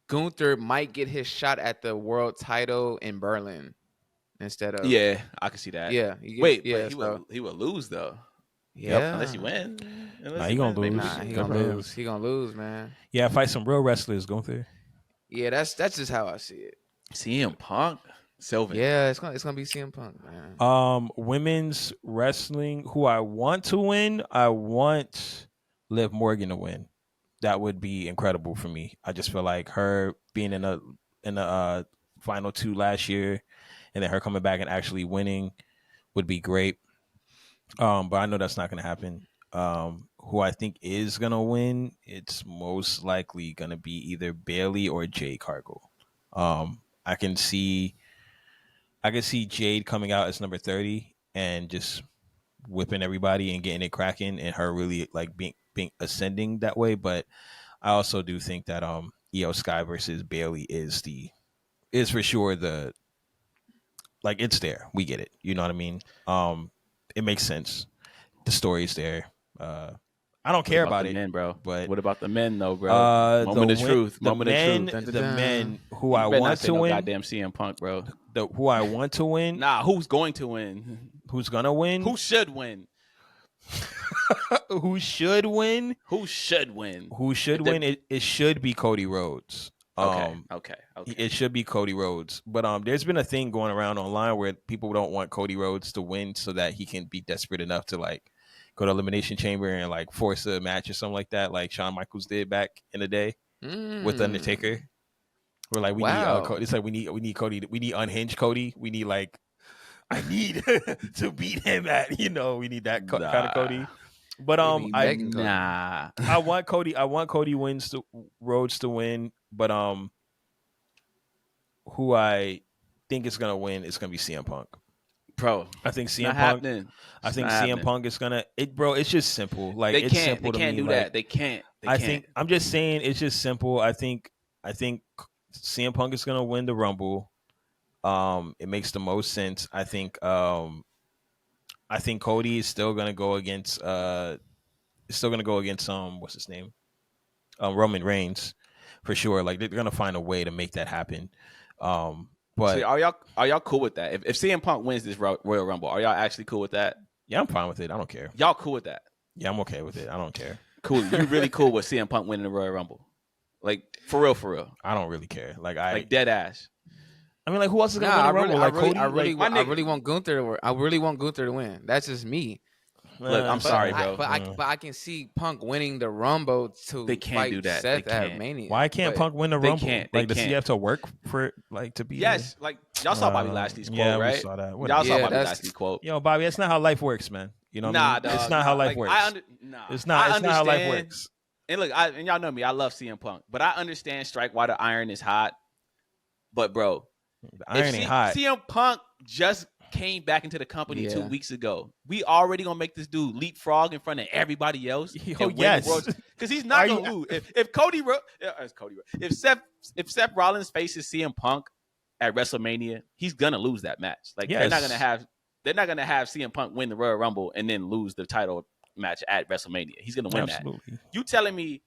Gunther might get his shot at the world title in Berlin instead of I can see that. Yeah. Wait, yeah, but he would lose though. Yeah. Unless he win. Nah, he gonna lose. Nah, he gonna lose. He gonna lose, man. Yeah, fight some real wrestlers, Gunther. Yeah, that's just how I see it. CM Punk, Sylvan. Yeah, it's gonna be CM Punk, man. Women's wrestling, who I want to win, I want Liv Morgan to win. That would be incredible for me. I just feel like her being in the final two last year, and then her coming back and actually winning would be great. But I know that's not going to happen. Who I think is going to win, it's most likely going to be either Bailey or Jade Cargill. I can see Jade coming out as number 30 and just whipping everybody and getting it cracking, and her really like being ascending that way. But I also do think that Io Sky versus Bailey is for sure it's there. We get it. You know what I mean? It makes sense. The story's there. I don't care about it, men, bro. But what about the men, though, bro? Moment of truth. The men who I want to win. Goddamn CM Punk, bro. Who I want to win. Nah, who's going to win? Who's gonna win? Who should win? Who should win? Who should win? Who should win? It should be Cody Rhodes. Okay. It should be Cody Rhodes. But there's been a thing going around online where people don't want Cody Rhodes to win so that he can be desperate enough to like go to Elimination Chamber and like force a match or something like that, like Shawn Michaels did back in the day with Undertaker. We're like, need it's like we need Cody. We need unhinged Cody. We need like I need to beat him at we need that kind of Cody. But I want Cody. I want Cody Rhodes to win. But who I think is gonna win is gonna be CM Punk. Bro, I think CM Punk. I think CM Punk is gonna. Bro, it's just simple. Like it's simple to me. They can't do that. They can't. I'm just saying it's just simple. I think CM Punk is gonna win the Rumble. It makes the most sense. I think Cody is still gonna go against what's his name? Roman Reigns for sure. Like they're gonna find a way to make that happen. But so are y'all cool with that? If CM Punk wins this Royal Rumble, are y'all actually cool with that? Yeah, I'm fine with it. I don't care. Y'all cool with that? Yeah, I'm okay with it. I don't care. Cool. You really cool with CM Punk winning the Royal Rumble? Like for real? I don't really care. Like dead ass. I mean, like who else is gonna win the Rumble? I really want Gunther. I really want Gunther to win. That's just me. Look, I'm sorry, bro. But I can see Punk winning the Rumble to fight do that. Seth at Mania. Why can't Punk win the Rumble? Does he have to work for to be? Yes, like y'all saw Bobby Lashley's quote, right? We saw that. Y'all saw Bobby Lashley's quote. Yo, Bobby, that's not how life works, man. You know what I mean? Dog, it's not how life works. It's not how life works. And look, and y'all know me. I love CM Punk, but I understand strike while the iron is hot. But bro, the iron ain't hot. CM Punk just came back into the company 2 weeks ago. We already gonna make this dude leapfrog in front of everybody else. Yes, because he's not gonna lose. If Seth Rollins faces CM Punk at WrestleMania, he's gonna lose that match. Like they're not gonna have CM Punk win the Royal Rumble and then lose the title match at WrestleMania. He's gonna win that. You telling me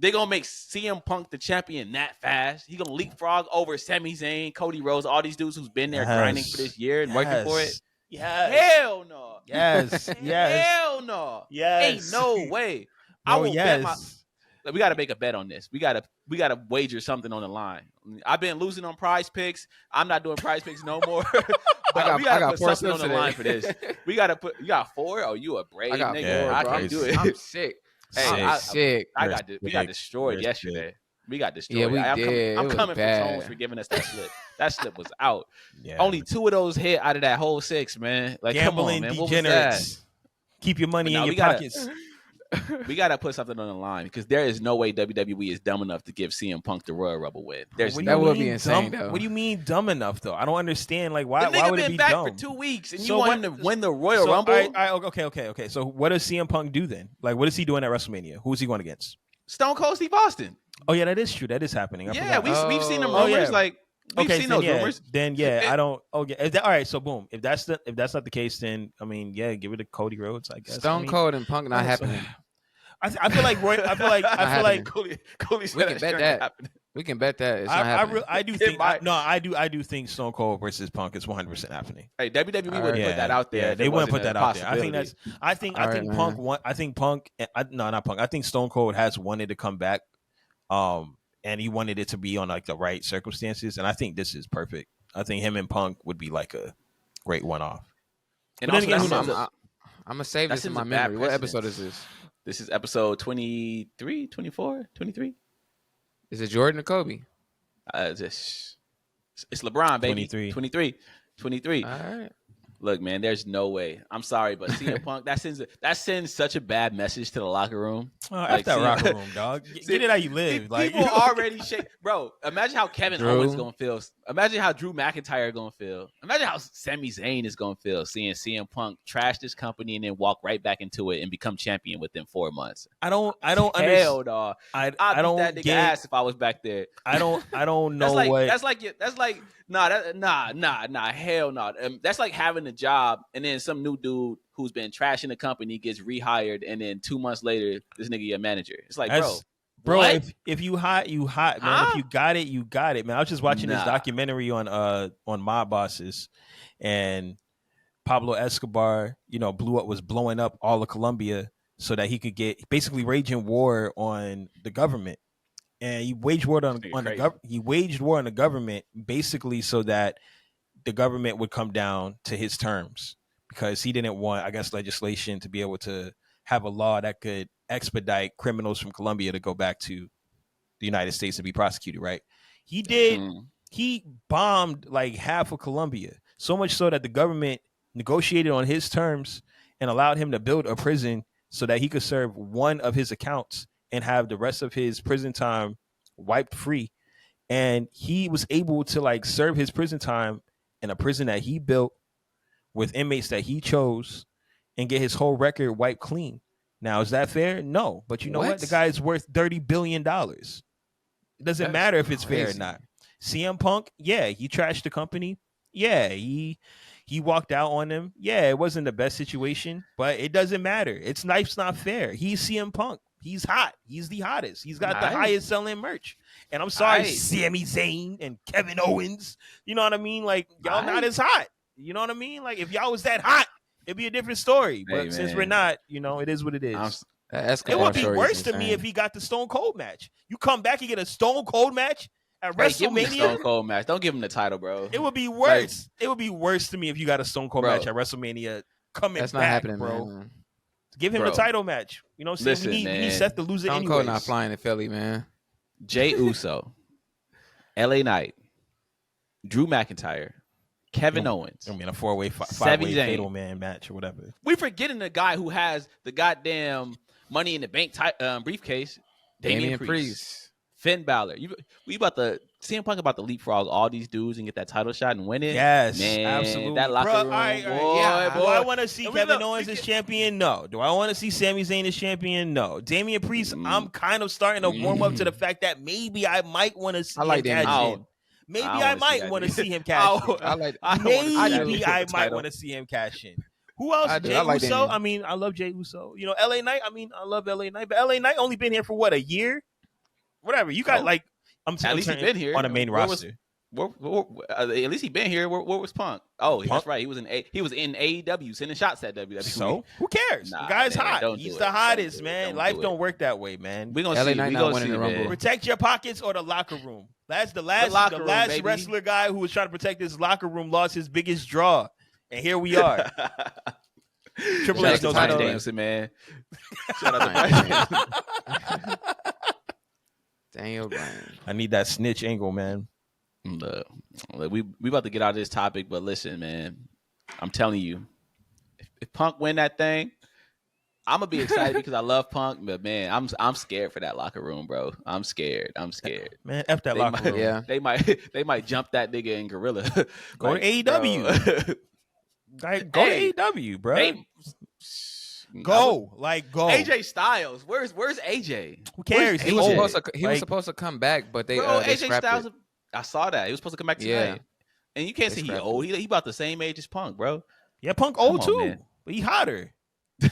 They're gonna make CM Punk the champion that fast. He's gonna leapfrog over Sami Zayn, Cody Rhodes, all these dudes who's been there grinding for this year and working for it. Yes. Hell no. Yes. Yes. Hell no. Yes. Ain't no way. Bro, I will bet we got to make a bet on this. We got to wager something on the line. I've been losing on Prize Picks. I'm not doing Prize Picks no more. But we got to put something on the line for this. We got to put. You got 4? Oh, you a brave nigga. I can't do it. I'm sick. Hey, I'm sick. We got destroyed yesterday. We got destroyed. Yeah, we did. I'm coming for Tones for giving us that slip. That slip was out. Yeah. Only 2 of those hit out of that whole 6, man. Like, gambling, come on, man. Degenerates. Keep your money in your pockets. We gotta put something on the line because there is no way WWE is dumb enough to give CM Punk the Royal Rumble win. That would be insane, though. What do you mean dumb enough, though? I don't understand. Like, why? The nigga would it been be back dumb for 2 weeks and you want him to win the Royal Rumble? Okay. So what does CM Punk do then? Like, what is he doing at WrestleMania? Who is he going against? Stone Cold Steve Austin. Oh yeah, that is true. That is happening. We've seen them rumors. Like, we've seen those rumors. Then I don't. Okay, all right. So boom. If that's not the case, then I mean, yeah, give it to Cody Rhodes. I guess Stone Cold and Punk not happening. I feel like Roy. I feel like Cooley we can bet that. We can bet that it's not happening. I do think. I do think Stone Cold versus Punk is 100% happening. Hey, WWE wouldn't put that out there. Yeah, they wouldn't put that out there. I think Punk. Not Punk. I think Stone Cold has wanted to come back, and he wanted it to be on like the right circumstances, and I think this is perfect. I think him and Punk would be like a great one-off. And also, I'm gonna save this in my memory. What episode is this? This is episode 23, 24, 23. Is it Jordan or Kobe? It's LeBron, baby. 23. All right. Look, man, there's no way. I'm sorry, but CM Punk, that sends such a bad message to the locker room. Like, that locker room, dog. Get it how you live. Like, people already shake. Bro, imagine how Kevin Owens going to feel. Imagine how Drew McIntyre going to feel. Imagine how Sami Zayn is going to feel seeing CM Punk trash this company and then walk right back into it and become champion within 4 months. I don't understand. Hell, dog. I'd beat that nigga ass if I was back there. I don't know hell no. That's like having a job and then some new dude who's been trashing the company gets rehired and then 2 months later this nigga your manager. It's like, bro, if you hot, you hot, man. If you got it, you got it, man. I was just watching this documentary on Mob Bosses, and Pablo Escobar, was blowing up all of Colombia so that he could get basically waging war on the government. And he waged war on the government basically so that the government would come down to his terms, because he didn't want, I guess, legislation to be able to have a law that could expedite criminals from Colombia to go back to the United States and be prosecuted, right? He did. He bombed like half of Colombia, so much so that the government negotiated on his terms and allowed him to build a prison so that he could serve one of his accounts and have the rest of his prison time wiped free. And he was able to like serve his prison time in a prison that he built with inmates that he chose and get his whole record wiped clean. Now, is that fair? No. But you know what? The guy is worth $30 billion. It doesn't matter if it's fair or not. CM Punk, yeah, he trashed the company. Yeah, he walked out on them. Yeah, it wasn't the best situation, but it doesn't matter. It's not fair. He's CM Punk. He's hot. He's the hottest. He's got the highest selling merch. And I'm sorry, Sami Zayn and Kevin Owens. You know what I mean? Like, y'all not as hot. You know what I mean? Like, if y'all was that hot, it'd be a different story. But since we're not, it is what it is. It would be worse to me if he got the Stone Cold match. You come back and get a Stone Cold match at WrestleMania. Give him the Stone Cold match. Don't give him the title, bro. It would be worse. It would be worse to me if you got a Stone Cold match at WrestleMania. That's not happening, bro. Man. Give him the title match. You know what I'm saying? We need Seth to lose it anyway. Stone Cold not flying to Philly, man. Jey Uso, LA Knight, Drew McIntyre, Kevin Owens. I mean, a five-way fatal man match or whatever. We forgetting the guy who has the goddamn Money in the Bank briefcase. Damian Priest. Finn Balor. CM Punk about to leapfrog all these dudes and get that title shot and win it. Yes, man, absolutely. That locker room, Do I want to see Kevin Owens as champion? No. Do I want to see Sami Zayn as champion? No. Damian Priest, I'm kind of starting to warm up to the fact that maybe I might want to see him cash in. Maybe I might want to see him cash in. Maybe I might want to see him cash in. Who else? Jey Uso. Damian. I mean, I love Jey Uso. LA Knight. I mean, I love LA Knight. But LA Knight only been here for what, a year? whatever. You got like at least he been here on the main roster. At least he been here. Where was Punk? Oh, that's right. He was in AEW sending shots at WWE. So who cares? The guy's hot. He's the hottest, man. Life don't work that way, man. We gonna see. We gonna see, man. Protect your pockets or the locker room. That's the last wrestler guy who was trying to protect his locker room lost his biggest draw, and here we are. Triple H knows Bryan Danielson, man. Shout out to Bryan. Daniel Bryan. I need that snitch angle, man. We about to get out of this topic, but listen, man. I'm telling you, if Punk win that thing, I'm gonna be excited because I love Punk. But man, I'm scared for that locker room, bro. I'm scared. Man, F that locker room. Yeah, they might jump that nigga in Gorilla. Go to AEW. Like, go to AEW, bro. Go. AJ Styles. Where's AJ? Who cares? He was supposed to come back, but they AJ Styles. It. I saw that. He was supposed to come back tonight. Yeah. And you can't say he old. He about the same age as Punk, bro. Yeah, Punk old too. Man. But he hotter.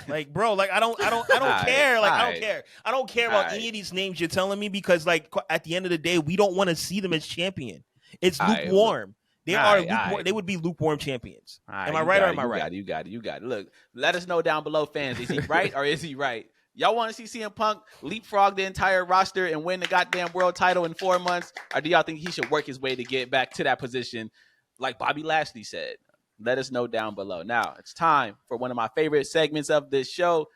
Like, bro, like I don't care. Like, I don't care. I don't care about any of these names you're telling me because, like, at the end of the day, we don't want to see them as champion. It's lukewarm. They are lukewarm. They would be lukewarm champions. Am I right or am I right? You got it. Look, let us know down below, fans. Is he right or is he right? Y'all want to see CM Punk leapfrog the entire roster and win the goddamn world title in 4 months? Or do y'all think he should work his way to get back to that position like Bobby Lashley said? Let us know down below. Now, it's time for one of my favorite segments of this show.